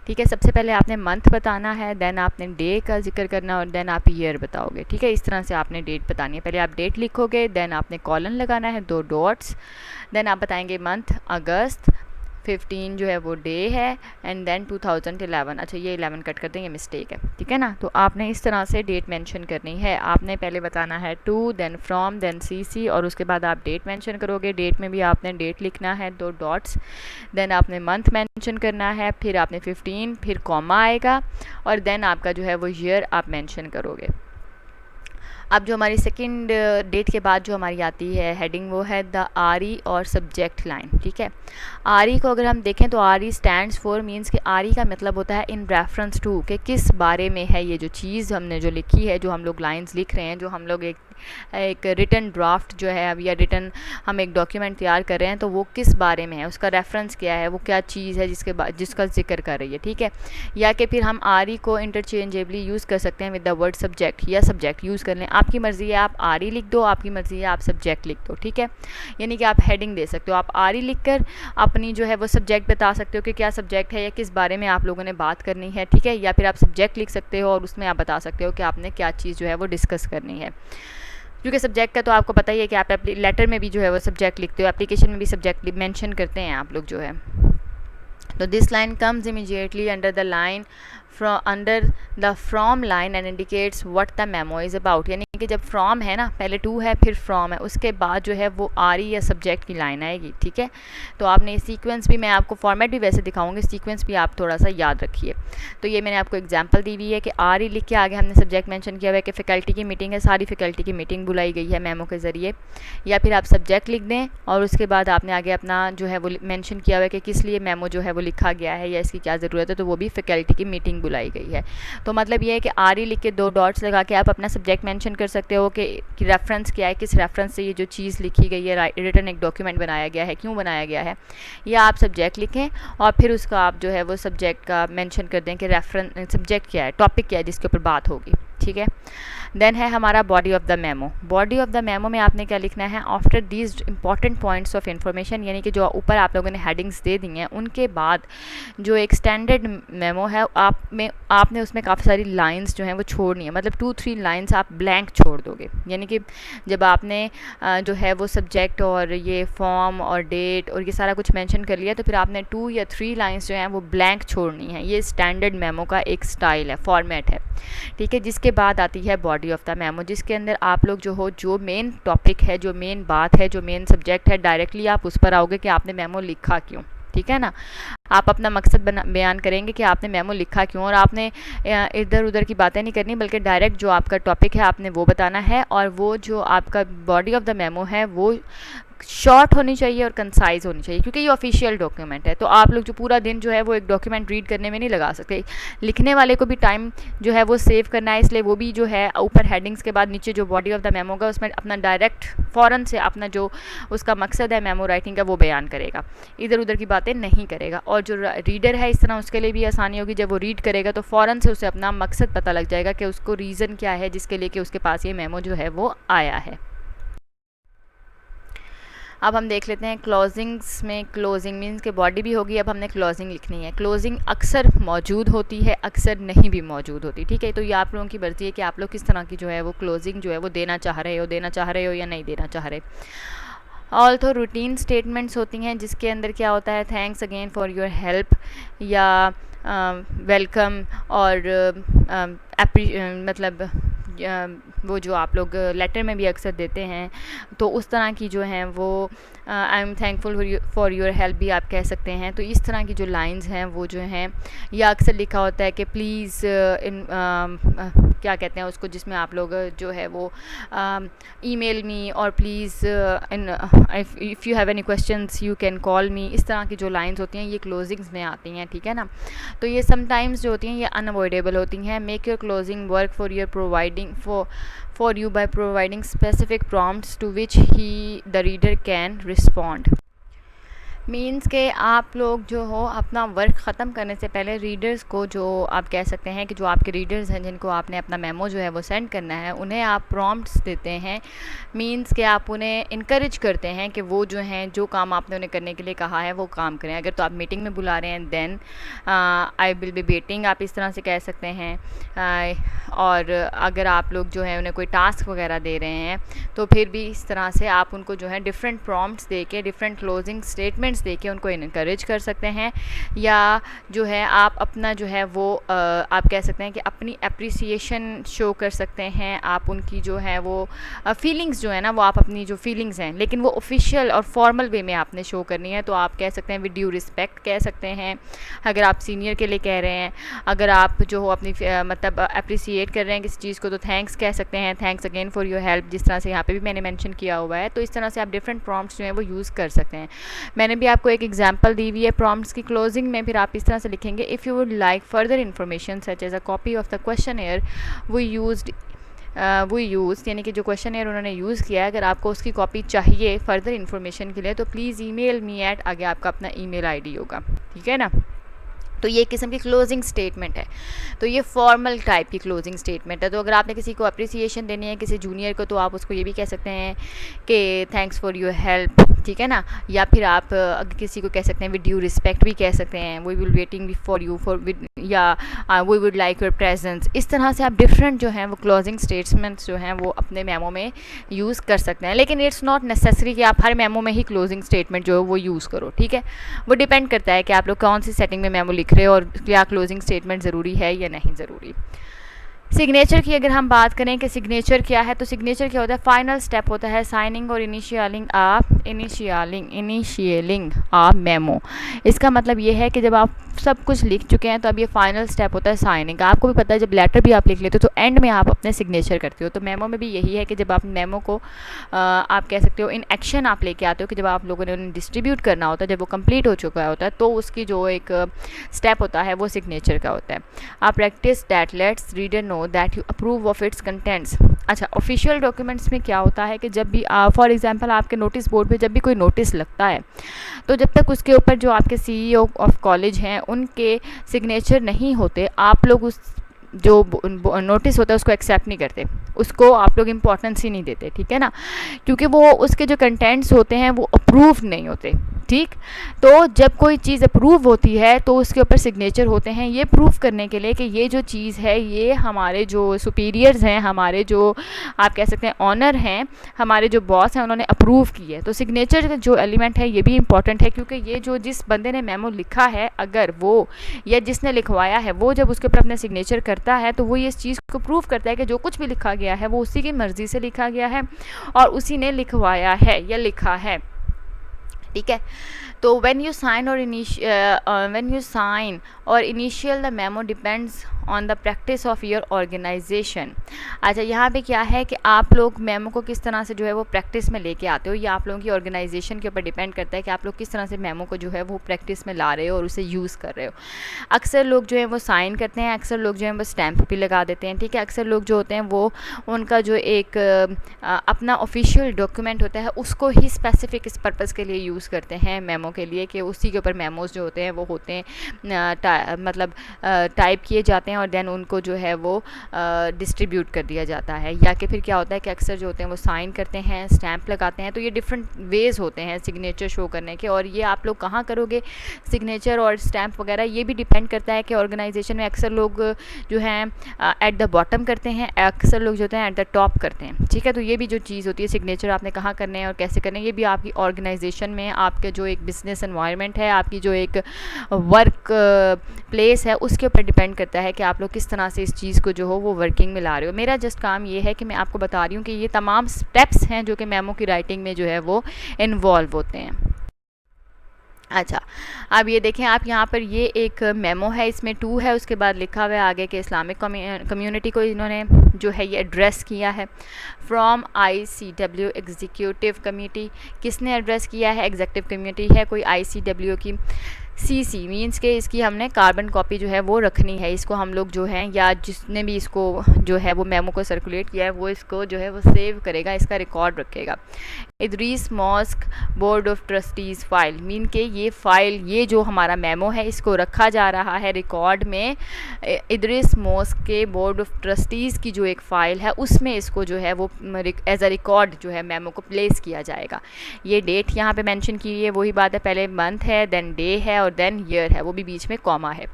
ठीक है। सबसे पहले आपने मंथ बताना है, देन आपने डे का जिक्र करना और देन आप ईयर बताओगे, ठीक है। इस तरह से आपने डेट बतानी है। पहले आप डेट लिखोगे, देन आपने कॉलन लगाना है, 2 डॉट्स, देन आप बताएंगे मंथ अगस्त, 15 जो है वो डे है, एंड देन 2011। अच्छा, ये 11 कट कर दें, ये मिस्टेक है, ठीक है ना। तो आपने इस तरह से डेट मेंशन करनी है। आपने पहले बताना है to, then from, then CC, और उसके बाद आप डेट मेंशन करोगे। डेट में भी आपने डेट लिखना है, 2 डॉट्स, देन आपने मंथ मेंशन करना है, फिर आपने 15, फिर कॉमा आएगा, और देन आपका जो है वो ईयर आप मेंशन करोगे। अब जो हमारी सेकंड डेट के बाद जो हमारी आती है हेडिंग वो है द आरई और सब्जेक्ट लाइन, ठीक है। आरई को अगर हम देखें तो आरई स्टैंड्स फॉर, मींस कि आरई का मतलब होता है इन रेफरेंस टू, कि किस बारे में है ये जो चीज़ हमने जो लिखी है, जो हम लोग लाइंस लिख रहे हैं, जो हम लोग एक एक रिटन ड्राफ्ट जो है अब या रिटन हम एक डॉक्यूमेंट तैयार कर रहे हैं तो वो किस बारे में है, उसका रेफरेंस क्या है, वो क्या चीज़ है जिसका जिक्र कर रही है, ठीक है। या कि फिर हम आर ई को इंटरचेंजेबली यूज़ कर सकते हैं विद द वर्ड सब्जेक्ट, या सब्जेक्ट यूज़ कर लें, आपकी मर्ज़ी है, आप आर ई लिख दो, आपकी मर्ज़ी है आप सब्जेक्ट लिख दो, ठीक है। यानी कि आप हेडिंग दे सकते हो, आप आर ई लिख कर अपनी जो है वो सब्जेक्ट बता सकते हो कि क्या सब्जेक्ट है या किस बारे में आप लोगों ने बात करनी है, ठीक है। या फिर आप सब्जेक्ट लिख सकते हो और उसमें आप बता सकते हो कि आपने क्या चीज़ जो है वो डिस्कस करनी है। क्योंकि सब्जेक्ट का तो आपको पता ही है कि आप लेटर में भी जो है वो सब्जेक्ट लिखते हो, एप्लीकेशन में भी सब्जेक्ट मेंशन करते हैं आप लोग जो है। तो this line comes immediately under the line under the from line and indicates what the memo is about. यानी कि जब फ्रॉम है ना, पहले टू है फिर फ्रॉम है, उसके बाद जो है वो आर ई या सब्जेक्ट की लाइन आएगी, ठीक है। तो आपने ये सीक्वेंस भी, मैं आपको फॉर्मेट भी वैसे दिखाऊंगी, सीक्वेंस भी आप थोड़ा सा याद रखिए। तो ये मैंने आपको एग्जांपल दी हुई है कि आर ई लिख के आगे हमने सब्जेक्ट मेंशन किया हुआ है कि फैकल्टी की मीटिंग है, सारी फैकल्टी की मीटिंग बुलाई गई है मेमो के ज़रिए। या फिर आप सब्जेक्ट लिख दें और उसके बाद आपने आगे अपना जो है वो मेंशन किया हुआ है कि किस लिए मेमो जो है वो लिखा गया है या इसकी क्या ज़रूरत है, तो वो भी फैकल्टी की मीटिंग बुलाई गई है। तो मतलब ये है कि आर ई लिख के 2 डॉट्स लगा के आप अपना सब्जेक्ट मेंशन कर सकते हो कि रेफरेंस क्या है, किस रेफरेंस से ये जो चीज़ लिखी गई है, रिटन एक डॉक्यूमेंट बनाया गया है, क्यों बनाया गया है, या आप सब्जेक्ट लिखें और फिर उसका आप जो है वो सब्जेक्ट का मेंशन कर दें कि रेफरेंस सब्जेक्ट क्या है, टॉपिक क्या है जिसके ऊपर बात होगी, ठीक है। देन है हमारा body of the memo. Body of the memo में आपने क्या लिखना है, after these important points of information, यानी कि जो ऊपर आप लोगों ने हेडिंग्स दे दी हैं उनके बाद जो एक स्टैंडर्ड मेमो है आपने उसमें काफ़ी सारी लाइंस जो हैं वो छोड़नी है, मतलब 2-3 लाइंस आप ब्लैंक छोड़ दोगे। यानी कि जब आपने जो है वो सब्जेक्ट और ये फॉर्म और डेट और ये सारा कुछ मेंशन कर लिया तो फिर आपने 2 या 3 लाइंस जो हैं वो ब्लैंक छोड़नी है। ये स्टैंडर्ड मेमो का एक स्टाइल है, फॉर्मेट है, ठीक है। जिसके बाद आती है बॉडी ऑफ द मेमो, जिसके अंदर आप लोग जो मेन टॉपिक है, जो मेन बात है, जो मेन सब्जेक्ट है, डायरेक्टली आप उस पर आओगे कि आपने मेमो लिखा क्यों, ठीक है ना। आप अपना मकसद बयान करेंगे कि आपने मेमो लिखा क्यों, और आपने इधर उधर की बातें नहीं करनी, बल्कि डायरेक्ट जो आपका टॉपिक है आपने वो बताना है। और वो जो आपका बॉडी ऑफ द मेमो है वो शॉर्ट होनी चाहिए और कंसाइज होनी चाहिए, क्योंकि ये ऑफिशियल डॉक्यूमेंट है। तो आप लोग जो पूरा दिन जो है वो एक डॉक्यूमेंट रीड करने में नहीं लगा सकते, लिखने वाले को भी टाइम जो है वो सेव करना है, इसलिए वो भी जो है ऊपर हेडिंग्स के बाद नीचे जो बॉडी ऑफ द मेमो का उसमें अपना डायरेक्ट फ़ौरन से अपना जो उसका मकसद है मेमो राइटिंग का वो बयान करेगा, इधर उधर की बातें नहीं करेगा। और जो रीडर है इस तरह उसके लिए भी आसानी होगी, जब वो रीड करेगा तो फ़ौरन से उसे अपना मकसद पता लग जाएगा कि उसको रीज़न क्या है जिसके लिए कि उसके पास ये मेमो जो है वो आया है। अब हम देख लेते हैं क्लोजिंग्स में। क्लोजिंग मीन्स के बॉडी भी होगी, अब हमने क्लोजिंग लिखनी है। क्लोजिंग अक्सर मौजूद होती है, अक्सर नहीं भी मौजूद होती, ठीक है। तो ये आप लोगों की मर्ज़ी है कि आप लोग किस तरह की जो है वो क्लोजिंग जो है वो देना चाह रहे हो या नहीं देना चाह रहे। ऑल्सो रूटीन स्टेटमेंट्स होती हैं जिसके अंदर क्या होता है, thanks again for your help या वेलकम और मतलब वो जो आप लोग लेटर में भी अक्सर देते हैं, तो उस तरह की जो हैं वो I am thankful for your help भी आप कह सकते हैं। तो इस तरह की जो लाइंस हैं वो जो हैं, या अक्सर लिखा होता है कि प्लीज़ क्या कहते हैं उसको, जिसमें आप लोग जो है वो ईमेल मी और please if you have any questions you can call मी, इस तरह की जो लाइंस होती हैं ये क्लोजिंग्स में आती हैं, ठीक है ना। तो ये समटाइम्स जो होती हैं ये अनअवॉइडेबल होती हैं। Make your closing work for your providing for you by providing specific prompts to which the reader can respond. Means के आप लोग जो हो अपना वर्क ख़त्म करने से पहले रीडर्स को, जो आप कह सकते हैं कि जो आपके रीडर्स हैं जिनको आपने अपना मेमो जो है वो सेंड करना है, उन्हें आप प्रॉम्प्ट्स देते हैं। मीन्स के आप उन्हें इनकरेज करते हैं कि वो जो हैं जो काम आपने उन्हें करने के लिए कहा है वो काम करें। अगर तो आप मीटिंग में बुला रहे हैं then I will be waiting, आप इस तरह से कह सकते हैं। और अगर आप लोग जो है उन्हें कोई टास्क वगैरह दे रहे हैं तो फिर भी इस तरह से आप उनको जो है डिफरेंट प्रॉम्प्ट्स दे के, डिफरेंट क्लोजिंग स्टेटमेंट्स देके उनको इनकरेज कर सकते हैं। या जो है आप अपना जो है वो आप कह सकते हैं कि अपनी अप्रिसिएशन शो कर सकते हैं। आप उनकी जो है वो फीलिंग्स जो है ना, वो आप अपनी जो फीलिंग्स हैं, लेकिन वो ऑफिशियल और फॉर्मल वे में आपने शो करनी है। तो आप कह सकते हैं विद ड्यू रिस्पेक्ट कह सकते हैं, अगर आप सीनियर के लिए कह रहे हैं। अगर आप जो हो अपनी मतलब अप्रिसिएट कर रहे हैं किसी चीज़ को तो थैंक्स कह सकते हैं, thanks again for your help, जिस तरह से यहाँ पे भी मैंने मेंशन किया हुआ है। तो इस तरह से आप डिफरेंट प्रॉम्प्ट्स जो हैं वो यूज़ कर सकते हैं। मैंने भी आपको एक एग्जांपल दी हुई है प्रॉम्प्ट्स की क्लोजिंग में। फिर आप इस तरह से लिखेंगे, if you would like further information such as a copy of the questionnaire we used वो यूज़, यानी कि जो क्वेश्चन है उन्होंने यूज़ किया है, अगर आपको उसकी कॉपी चाहिए फर्दर इन्फॉर्मेशन के लिए तो प्लीज़ ईमेल मी एट, आगे आपका अपना ईमेल आईडी होगा, ठीक है ना। तो ये किस्म की क्लोजिंग स्टेटमेंट है, तो ये फॉर्मल टाइप की क्लोजिंग स्टेटमेंट है। तो अगर आपने किसी को अप्रिसिएशन देनी है किसी जूनियर को, तो आप उसको ये भी कह सकते हैं कि थैंक्स फॉर योर हेल्प, ठीक है ना। या फिर आप किसी को कह सकते हैं विद ड्यू रिस्पेक्ट भी कह सकते हैं, we will waiting for you for with, या we would like your presence. इस तरह से आप डिफरेंट जो हैं वो क्लोजिंग स्टेटमेंट्स जो हैं वो अपने मेमो में यूज़ कर सकते हैं, लेकिन इट्स नॉट नेसेसरी कि आप हर मेमो में ही क्लोजिंग स्टेटमेंट जो है वो यूज़ करो, ठीक है। वो डिपेंड करता है कि आप लोग कौन सी सेटिंग में मेमो लिख रहे हो और क्या क्लोजिंग स्टेटमेंट ज़रूरी है या नहीं ज़रूरी। सिग्नेचर की अगर हम बात करें कि सिग्नेचर क्या है, तो सिग्नेचर क्या होता है, फाइनल स्टेप होता है साइनिंग और इनिशियलिंग आ मेमो। इसका मतलब ये है कि जब आप सब कुछ लिख चुके हैं तो अब ये फाइनल स्टेप होता है साइनिंग। आपको भी पता है जब लेटर भी आप लिख लेते हो तो एंड में आप अपने सिग्नेचर करते हो, तो मेमो में भी यही है कि जब आप मेमो को आप कह सकते हो इन एक्शन आप लेके आते हो कि जब आप लोगों ने उन्हें डिस्ट्रीब्यूट करना होता है, जब वो कंप्लीट हो चुका होता है तो उसकी जो एक स्टेप होता है वो सिग्नेचर का होता है। आप practice that let's reader know that you approve of its contents. अच्छा, ऑफिशियल डॉक्यूमेंट्स में क्या होता है कि जब भी फॉर एग्जांपल आपके नोटिस बोर्ड पे जब भी कोई नोटिस लगता है तो जब तक उसके ऊपर जो आपके सीईओ ऑफ कॉलेज हैं उनके सिग्नेचर नहीं होते, आप लोग उस जो नोटिस होता है उसको एक्सेप्ट नहीं करते, उसको आप लोग इम्पोर्टेंस ही नहीं देते, ठीक है ना, क्योंकि वो उसके जो कंटेंट्स होते हैं वो अप्रूव नहीं होते, ठीक। तो जब कोई चीज़ अप्रूव होती है तो उसके ऊपर सिग्नेचर होते हैं, ये प्रूफ करने के लिए कि ये जो चीज़ है ये हमारे जो सुपीरियर्स हैं, हमारे जो आप कह सकते हैं ऑनर हैं, हमारे जो बॉस हैं, उन्होंने अप्रूव की है। तो सिग्नेचर जो एलिमेंट है ये भी इंपॉर्टेंट है, क्योंकि ये जो जिस बंदे ने मेमो लिखा है अगर वो या जिसने लिखवाया है वो जब उसके ऊपर अपना सिग्नेचर करता है तो वो ये इस चीज़ को प्रूव करता है कि जो कुछ भी लिखा गया है वो उसी की मर्ज़ी से लिखा गया है और उसी ने लिखवाया है या लिखा है, ठीक है। तो व्हेन यू साइन और initial the memo depends on the practice of your organisation. अच्छा, यहाँ पे क्या है कि आप लोग मेमो को किस तरह से जो है वो प्रैक्टिस में लेके आते हो, ये आप लोगों की ऑर्गेनाइजेशन के ऊपर डिपेंड करता है कि आप लोग किस तरह से मेमो को जो है वो प्रैक्टिस में ला रहे हो और उसे यूज़ कर रहे हो। अक्सर लोग जो है वो साइन करते हैं, अक्सर लोग जो है वो स्टैम्प भी लगा देते हैं, ठीक है। अक्सर लोग जो होते हैं वो उनका जो एक अपना ऑफिशियल डॉक्यूमेंट होता है उसको ही स्पेसिफिक इस पर्पज़ के लिए यूज़ करते हैं मेमो के लिए, कि उसी के ऊपर मेमोज़ जो होते हैं वो होते हैं मतलब टाइप किए जाते हैं और देन उनको जो है वो डिस्ट्रीब्यूट कर दिया जाता है। या कि फिर क्या होता है कि अक्सर जो होते हैं वो साइन करते हैं, स्टैम्प लगाते हैं। तो ये डिफरेंट वेज़ होते हैं सिग्नेचर शो करने के, और ये आप लोग कहाँ करोगे सिग्नेचर और स्टैम्प वगैरह, ये भी डिपेंड करता है कि ऑर्गेनाइजेशन में अक्सर लोग जो हैं एट द बॉटम करते हैं, अक्सर लोग जो होते हैं एट द टॉप करते हैं, ठीक है। तो ये भी जो चीज़ होती है सिग्नेचर आपने कहाँ करने हैं और कैसे करने हैं, ये भी आपकी ऑर्गेनाइजेशन में आपके जो एक बिजनेस एनवायरनमेंट है, आपकी जो एक वर्क प्लेस है उसके ऊपर डिपेंड करता है कि आप लोग किस तरह से इस चीज़ को जो हो वो वर्किंग में ला रहे हो। मेरा जस्ट काम ये है कि मैं आपको बता रही हूँ कि ये तमाम स्टेप्स हैं जो कि मेमो की राइटिंग में जो है वो इन्वॉल्व होते हैं। अच्छा, अब ये देखें आप यहाँ पर, ये एक मेमो है, इसमें 2 है, उसके बाद लिखा हुआ है आगे के इस्लामिक कम्युनिटी को इन्होंने जो है ये एड्रेस किया है फ्रॉम ICW एग्जीक्यूटिव कमेटी। किसने एड्रेस किया है? एग्जीक्यूटिव कम्युनिटी है कोई ICW की। CC मीन्स के इसकी हमने कार्बन कॉपी जो है वो रखनी है, इसको हम लोग जो है या जिसने भी इसको जो है वो मेमो को सर्कुलेट किया है वो इसको जो है वो सेव करेगा, इसका रिकॉर्ड रखेगा। Idris mosque board of trustees file, mean के ये फ़ाइल, ये जो हमारा मेमो है इसको रखा जा रहा है रिकॉर्ड में इदरीस मॉस्क के बोर्ड ऑफ ट्रस्टीज़ की जो एक फ़ाइल है उसमें इसको जो है वो एज अ रिकॉर्ड जो है मेमो को प्लेस किया जाएगा। ये डेट यहाँ पे मेंशन की है, वही बात है, पहले मंथ है, देन डे है और देन ईयर है, वो भी बीच में कॉमा है।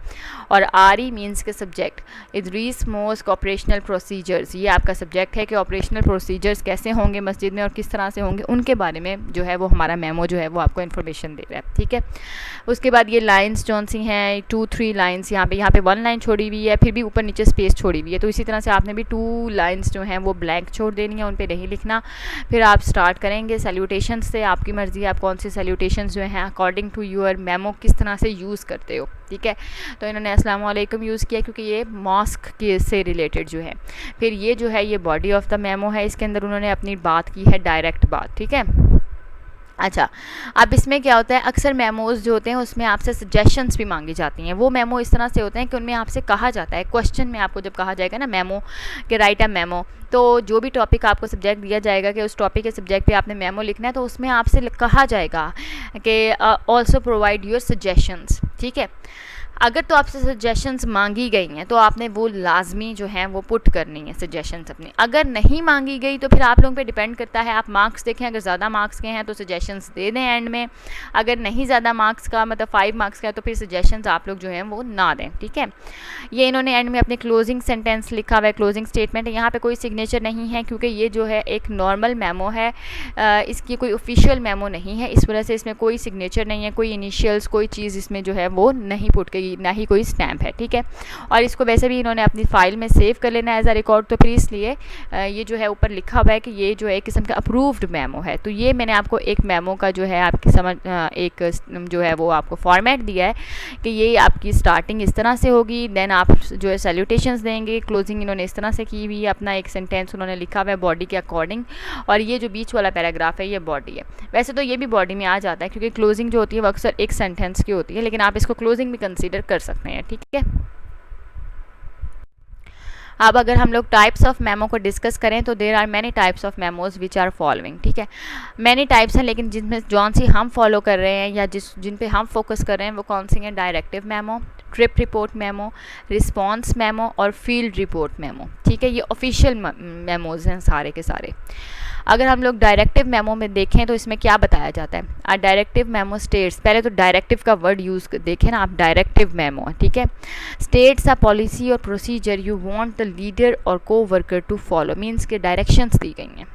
और RE मीन्स के subject, Idris mosque operational procedures, ये आपका सब्जेक्ट है कि ऑपरेशनल प्रोसीजर्स कैसे होंगे मस्जिद में और किस तरह से होंगे, उनके बारे में जो है वो हमारा मेमो जो है वो आपको इन्फॉर्मेशन दे रहा है, ठीक है। उसके बाद ये लाइंस जौन सी हैं 2-3 लाइंस यहाँ पे 1 लाइन छोड़ी हुई है, फिर भी ऊपर नीचे स्पेस छोड़ी हुई है, तो इसी तरह से आपने भी 2 लाइंस जो हैं वो ब्लैंक छोड़ देनी है, उन पर नहीं लिखना। फिर आप स्टार्ट करेंगे सैल्यूटेशन से, आपकी मर्ज़ी है आप कौन सी सैल्यूटेशन जो हैं अकॉर्डिंग टू योर मेमो किस तरह से यूज़ करते हो, ठीक है। तो इन्होंने अस्सलाम वालेकुम यूज़ किया क्योंकि ये मॉस्क के से रिलेटेड जो है। फिर ये जो है ये बॉडी ऑफ द मेमो है, इसके अंदर उन्होंने अपनी बात की है, डायरेक्ट बात, ठीक है। अच्छा, अब इसमें क्या होता है, अक्सर मेमोज़ जो होते हैं उसमें आपसे सजेशंस भी मांगी जाती हैं। वो मेमो इस तरह से होते हैं कि उनमें आपसे कहा जाता है, क्वेश्चन में आपको जब कहा जाएगा ना मेमो कि राइट अ मेमो, तो जो भी टॉपिक आपको सब्जेक्ट दिया जाएगा कि उस टॉपिक के सब्जेक्ट पे आपने मेमो लिखना है, तो उसमें आपसे कहा जाएगा कि ऑल्सो प्रोवाइड योर सजेशंस। ठीक है, अगर तो आपसे सजेशंस मांगी गई हैं तो आपने वो लाजमी जो हैं वो पुट करनी है सजेशंस अपनी। अगर नहीं मांगी गई तो फिर आप लोगों पे डिपेंड करता है, आप मार्क्स देखें, अगर ज़्यादा मार्क्स के हैं तो सजेशंस दे दें एंड में, अगर नहीं ज़्यादा मार्क्स का मतलब 5 मार्क्स का है तो फिर सजेशंस आप लोग जो हैं वो ना दें। ठीक है, ये इन्होंने एंड में अपने क्लोजिंग सेंटेंस लिखा हुआ है, क्लोजिंग स्टेटमेंट। यहाँ पे कोई सिग्नेचर नहीं है क्योंकि ये जो है एक नॉर्मल मेमो है, इसकी कोई ऑफिशियल मेमो नहीं है, इस वजह से इसमें कोई सिग्नेचर नहीं है, कोई इनिशियल्स कोई चीज़ इसमें जो है वो नहीं पुट की, ना ही कोई स्टैम्प है। ठीक है, और इसको वैसे भी इन्होंने अपनी फाइल में सेव कर लेना एज अ रिकॉर्ड, तो फिर इसलिए ये जो है ऊपर लिखा हुआ है कि ये जो है एक किस्म का अप्रूव्ड मेमो है। तो ये मैंने आपको एक मेमो का जो है आपकी समझ एक जो है वो आपको फॉर्मेट दिया है कि ये आपकी स्टार्टिंग इस तरह से होगी, देन आप जो है सैल्यूटेशंस देंगे, क्लोजिंग इन्होंने इस तरह से की हुई है, अपना एक सेंटेंस उन्होंने लिखा हुआ है बॉडी के अकॉर्डिंग, और ये जो बीच वाला पैराग्राफ है ये बॉडी है। वैसे तो ये भी बॉडी में आ जाता है क्योंकि क्लोजिंग जो होती है वो अक्सर एक सेंटेंस की होती है, लेकिन आप इसको क्लोजिंग भी कंसीडर कर सकते हैं। ठीक है, अब अगर हम लोग टाइप्स ऑफ मेमो को डिस्कस करें तो there are many types of memos which are following. ठीक है, मैनी टाइप्स हैं, लेकिन जिनमें जौन सी हम फॉलो कर रहे हैं या जिन पे हम फोकस कर रहे हैं वो कौन सी हैं, directive memo, trip report memo, response memo और फील्ड रिपोर्ट मेमो। ठीक है, ये ऑफिशियल मेमोज हैं सारे के सारे। अगर हम लोग डायरेक्टिव मेमो में देखें तो इसमें क्या बताया जाता है, आ डायरेक्टिव मेमो स्टेट्स, पहले तो डायरेक्टिव का वर्ड यूज़ देखें ना आप, डायरेक्टिव मेमो। ठीक है, स्टेट्स अ पॉलिसी और procedure you want the leader और को वर्कर टू फॉलो, मीन्स के डायरेक्शंस दी गई हैं,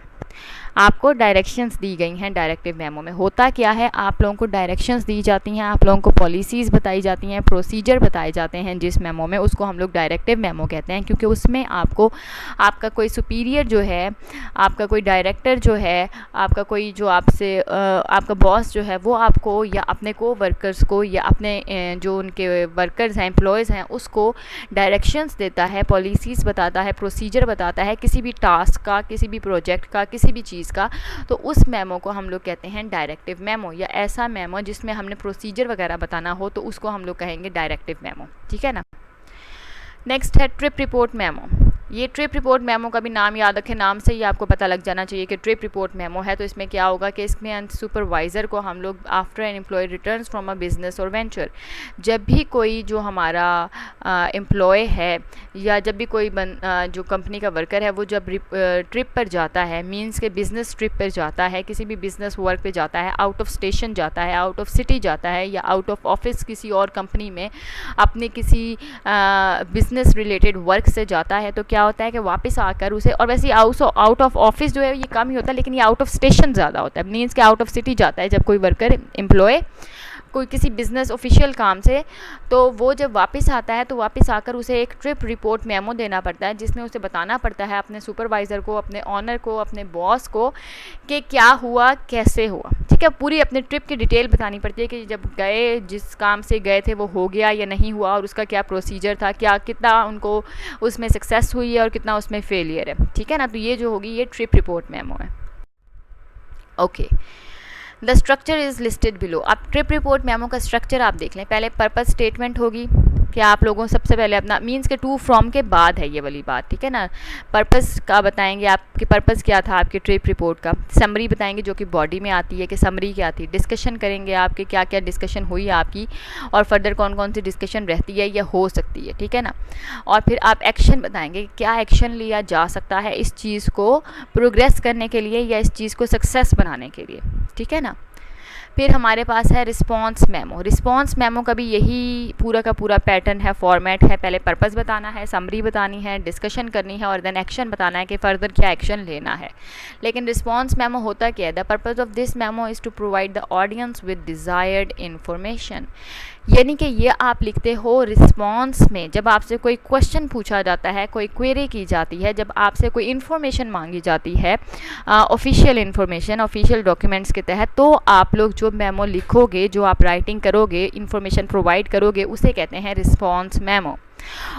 आपको डायरेक्शंस दी गई हैं। डायरेक्टिव मेमो में होता क्या है, आप लोगों को डायरेक्शंस दी जाती हैं, आप लोगों को पॉलिसीज़ बताई जाती हैं, प्रोसीजर बताए जाते हैं जिस मेमो में, उसको हम लोग डायरेक्टिव मेमो कहते हैं, क्योंकि उसमें आपको आपका कोई सुपीरियर जो है, आपका कोई डायरेक्टर जो है, आपका कोई जो आपसे आपका बॉस जो है वो आपको या अपने को वर्कर्स को या अपने जो उनके वर्कर्स हैं, एम्प्लॉयज़ हैं, उसको डायरेक्शंस देता है, पॉलिसीज़ बताता है, प्रोसीजर बताता है किसी भी टास्क का, किसी भी प्रोजेक्ट का, किसी भी चीज़ का, तो उस मेमो को हम लोग कहते हैं डायरेक्टिव मेमो। या ऐसा मेमो जिसमें हमने प्रोसीजर वगैरह बताना हो तो उसको हम लोग कहेंगे डायरेक्टिव मेमो। ठीक है ना। नेक्स्ट है ट्रिप रिपोर्ट मेमो। ये ट्रिप रिपोर्ट मेमो का भी नाम याद रखें, नाम से ही आपको पता लग जाना चाहिए कि ट्रिप रिपोर्ट मेमो है। तो इसमें क्या होगा कि इसमें सुपरवाइज़र को हम लोग after an employee returns from a business और वेंचर, जब भी कोई जो हमारा एम्प्लॉय है या जब भी कोई जो कंपनी का वर्कर है वो जब ट्रिप पर जाता है, मींस के बिज़नेस ट्रिप पर जाता है, किसी भी बिज़नेस वर्क पे जाता है, आउट ऑफ स्टेशन जाता है, आउट ऑफ सिटी जाता है या आउट ऑफ ऑफिस किसी और कंपनी में अपने किसी बिज़नेस रिलेटेड वर्क से जाता है, तो क्या होता है कि वापस आकर उसे, और वैसे आउट ऑफ ऑफिस जो है ये कम ही होता है, लेकिन ये आउट ऑफ स्टेशन ज़्यादा होता है, मीन्स के आउट ऑफ सिटी जाता है जब कोई वर्कर एम्प्लॉय कोई किसी बिज़नेस ऑफिशियल काम से, तो वो जब वापस आता है तो वापस आकर उसे एक ट्रिप रिपोर्ट मेमो देना पड़ता है, जिसमें उसे बताना पड़ता है अपने सुपरवाइज़र को, अपने ऑनर को, अपने बॉस को कि क्या हुआ, कैसे हुआ। ठीक है, पूरी अपने ट्रिप की डिटेल बतानी पड़ती है कि जब गए, जिस काम से गए थे वो हो गया या नहीं हुआ, और उसका क्या प्रोसीजर था, क्या कितना उनको उसमें सक्सेस हुई है और कितना उसमें फेलियर है। ठीक है ना, तो ये जो होगी ये ट्रिप रिपोर्ट मेमो है। Okay, the structure is listed below. अब ट्रिप रिपोर्ट मेमो का स्ट्रक्चर आप देख लें। पहले पर्पस स्टेटमेंट होगी कि आप लोगों सबसे पहले अपना मीन्स के टू फ्रॉम के बाद है ये वाली बात। ठीक है ना, पर्पस का बताएंगे, आपके पर्पस क्या था आपके ट्रिप रिपोर्ट का। समरी बताएंगे जो कि बॉडी में आती है कि समरी क्या थी। डिस्कशन करेंगे आपके क्या क्या डिस्कशन हुई आपकी और फर्दर कौन कौन सी डिस्कशन रहती है या हो सकती है। ठीक है ना, और फिर आप एक्शन बताएंगे क्या एक्शन लिया जा सकता है इस चीज़ को प्रोग्रेस करने के लिए या इस चीज़ को सक्सेस बनाने के लिए। ठीक है ना, फिर हमारे पास है रिस्पॉन्स मेमो। रिस्पॉन्स मेमो का भी यही पूरा का पूरा पैटर्न है, फॉर्मेट है। पहले पर्पस बताना है, समरी बतानी है, डिस्कशन करनी है और देन एक्शन बताना है कि फ़र्दर क्या एक्शन लेना है। लेकिन रिस्पॉन्स मेमो होता क्या है, the purpose of this memo is to provide the audience with desired information. यानी कि ये आप लिखते हो रिस्पॉन्स में, जब आपसे कोई क्वेश्चन पूछा जाता है, कोई क्वेरी की जाती है, जब आपसे कोई इन्फॉर्मेशन मांगी जाती है, ऑफिशियल इन्फॉर्मेशन, ऑफिशियल डॉक्यूमेंट्स के तहत, तो आप लोग जो मेमो लिखोगे, जो आप राइटिंग करोगे, इन्फॉर्मेशन प्रोवाइड करोगे, उसे कहते हैं रिस्पॉन्स मेमो।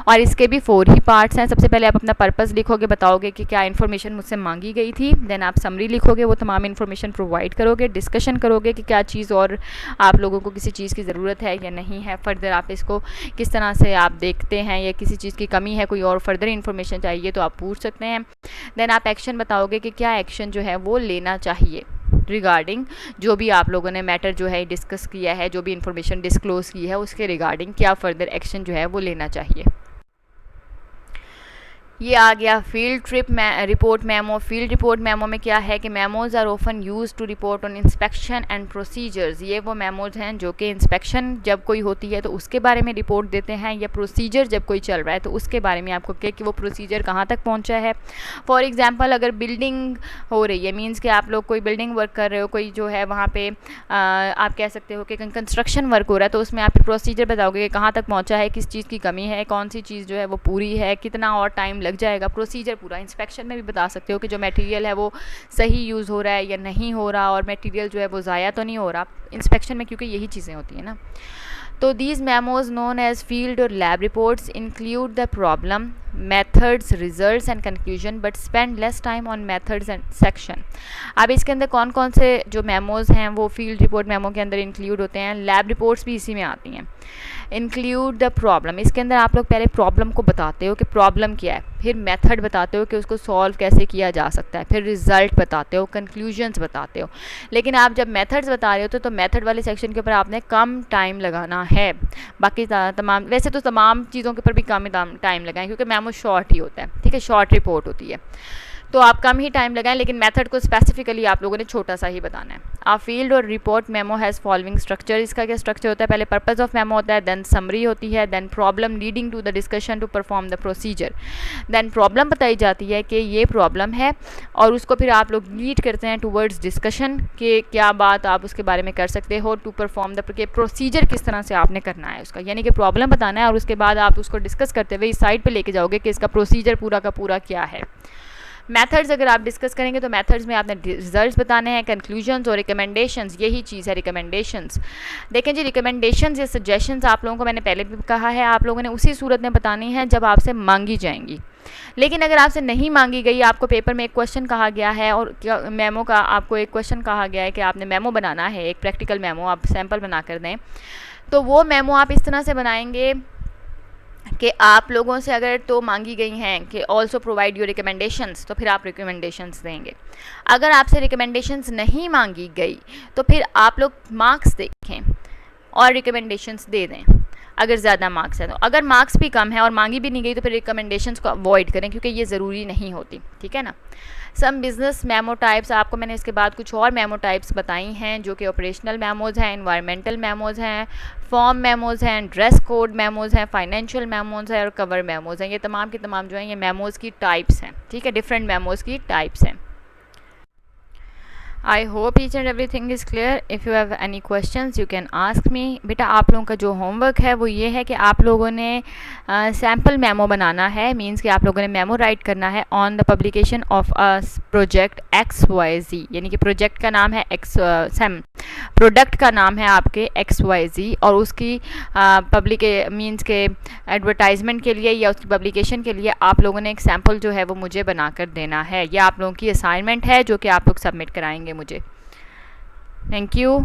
और इसके भी 4 ही पार्ट्स हैं। सबसे पहले आप अपना पर्पस लिखोगे, बताओगे कि क्या इन्फॉर्मेशन मुझसे मांगी गई थी। देन आप समरी लिखोगे, वो तमाम इन्फॉर्मेशन प्रोवाइड करोगे, डिस्कशन करोगे कि क्या चीज़ और आप लोगों को किसी चीज़ की ज़रूरत है या नहीं है, फर्दर आप इसको किस तरह से आप देखते हैं, या किसी चीज़ की कमी है, कोई और फर्दर इन्फॉर्मेशन चाहिए तो आप पूछ सकते हैं। देन आप एक्शन बताओगे कि क्या एक्शन जो है वो लेना चाहिए रिगार्डिंग जो भी आप लोगों ने मैटर जो है डिस्कस किया है, जो भी इन्फॉर्मेशन डिस्क्लोज़ की है उसके रिगार्डिंग क्या फर्दर एक्शन जो है वो लेना चाहिए। ये आ गया field trip report memo. Field report memo में क्या है कि memos are often used to report on inspection and procedures. ये वो मेमोज हैं जो कि इंस्पेक्शन जब कोई होती है तो उसके बारे में रिपोर्ट देते हैं, या प्रोसीजर जब कोई चल रहा है तो उसके बारे में आपको कि वो प्रोसीजर कहाँ तक पहुँचा है। फॉर एग्जाम्पल अगर बिल्डिंग हो रही है, मीन्स कि आप लोग कोई बिल्डिंग वर्क कर रहे हो, कोई जो है वहाँ पे आप कह सकते हो कि कंस्ट्रक्शन वर्क हो रहा है, तो उसमें आप प्रोसीजर बताओगे कि कहाँ तक पहुँचा है, किस चीज़ की कमी है, कौन सी चीज़ जो है वो पूरी है, कितना और टाइम लग जाएगा। प्रोसीजर पूरा इंस्पेक्शन में भी बता सकते हो कि जो मटेरियल है वो सही यूज़ हो रहा है या नहीं हो रहा, और मटेरियल जो है वो ज़ाया तो नहीं हो रहा इंस्पेक्शन में, क्योंकि यही चीज़ें होती हैं ना। तो these memos known as field or lab reports include the problem, methods, results and conclusion but spend less time on methods and section। अब इसके अंदर कौन कौन से जो मेमोज़ हैं वो फील्ड रिपोर्ट मेमो के अंदर इंक्लूड होते हैं। लैब रिपोर्ट्स भी इसी में आती हैं। इंक्लूड द प्रॉब्लम, इसके अंदर आप लोग पहले प्रॉब्लम को बताते हो कि प्रॉब्लम क्या है, फिर मेथड बताते हो कि उसको सॉल्व कैसे किया जा सकता है, फिर रिजल्ट बताते हो, कंक्लूजन्स बताते हो। लेकिन आप जब मेथड्स बता रहे हो तो मेथड वाले सेक्शन के ऊपर आपने कम टाइम लगाना है। बाकी तमाम वैसे तो तमाम चीज़ों के ऊपर भी कम टाइम लगाएं, क्योंकि मेमो शॉर्ट ही होता है, ठीक है, शॉर्ट रिपोर्ट होती है, तो आप कम ही टाइम लगाएं, लेकिन मेथड को स्पेसिफिकली आप लोगों ने छोटा सा ही बताना है। आ फील्ड और report memo has following structure. इसका क्या स्ट्रक्चर होता है, पहले पर्पस ऑफ मेमो होता है, देन समरी होती है, then problem leading to the discussion to perform the procedure. Then problem बताई जाती है कि ये प्रॉब्लम है, और उसको फिर आप लोग लीड करते हैं टूवर्ड्स डिस्कशन कि क्या बात आप उसके बारे में कर सकते हो, टू परफॉर्म द प्रोसीजर किस तरह से आपने करना है उसका, यानी कि प्रॉब्लम बताना है और उसके बाद आप उसको डिस्कस करते हुए इस साइड पर लेके जाओगे कि इसका प्रोसीजर पूरा का पूरा क्या है। मेथड्स अगर आप डिस्कस करेंगे तो मेथड्स में आपने रिजल्ट्स बताने हैं, कंक्लूजन्स और रिकमेंडेशंस, यही चीज़ है रिकमेंडेशंस। देखें जी, रिकमेंडेशंस या सजेशंस आप लोगों को मैंने पहले भी कहा है, आप लोगों ने उसी सूरत में बतानी है जब आपसे मांगी जाएंगी। लेकिन अगर आपसे नहीं मांगी गई, आपको पेपर में एक क्वेश्चन कहा गया है और मेमो का आपको एक क्वेश्चन कहा गया है कि आपने मेमो बनाना है, एक प्रैक्टिकल मेमो आप सैम्पल बना कर दें, तो वो मेमो आप इस तरह से बनाएंगे कि आप लोगों से अगर तो मांगी गई हैं कि ऑल्सो प्रोवाइड योर रिकमेंडेशंस, तो फिर आप रिकमेंडेशंस देंगे। अगर आपसे रिकमेंडेशंस नहीं मांगी गई तो फिर आप लोग मार्क्स देखें और रिकमेंडेशंस दे दें अगर ज़्यादा मार्क्स है तो। अगर मार्क्स भी कम है और मांगी भी नहीं गई तो फिर रिकमेंडेशंस को अवॉइड करें, क्योंकि ये ज़रूरी नहीं होती, ठीक है ना। सम बिजनेस मेमो टाइप्स, आपको मैंने इसके बाद कुछ और मेमो टाइप्स बताई हैं जो कि ऑपरेशनल मेमोज़ हैं, एनवायरमेंटल मेमोज़ हैं, फॉर्म मेमोज़ हैं, ड्रेस कोड मेमोज़ हैं, फाइनेंशियल मेमोज़ हैं और कवर मेमोज़ हैं। ये तमाम की तमाम जो हैं ये मेमोज़ की टाइप्स हैं, ठीक है, डिफरेंट मेमोज़ की टाइप्स हैं। I hope each and every thing is clear. If you have any questions you can ask me. बेटा आप लोगों का जो होमवर्क है वो ये है कि आप लोगों ने सैम्पल मेमो बनाना है, मींस कि आप लोगों ने मेमो राइट करना है on the publication of a project XYZ, यानी कि प्रोजेक्ट का नाम है प्रोडक्ट का नाम है आपके XYZ, और उसकी पब्लिक मींस के एडवर्टाइजमेंट के लिए या उसकी पब्लिकेशन के लिए आप लोगों ने एक सैम्पल जो है वो मुझे बना कर देना है। यह आप लोगों की असाइनमेंट है जो कि आप लोग सबमिट कराएंगे मुझे। Thank you.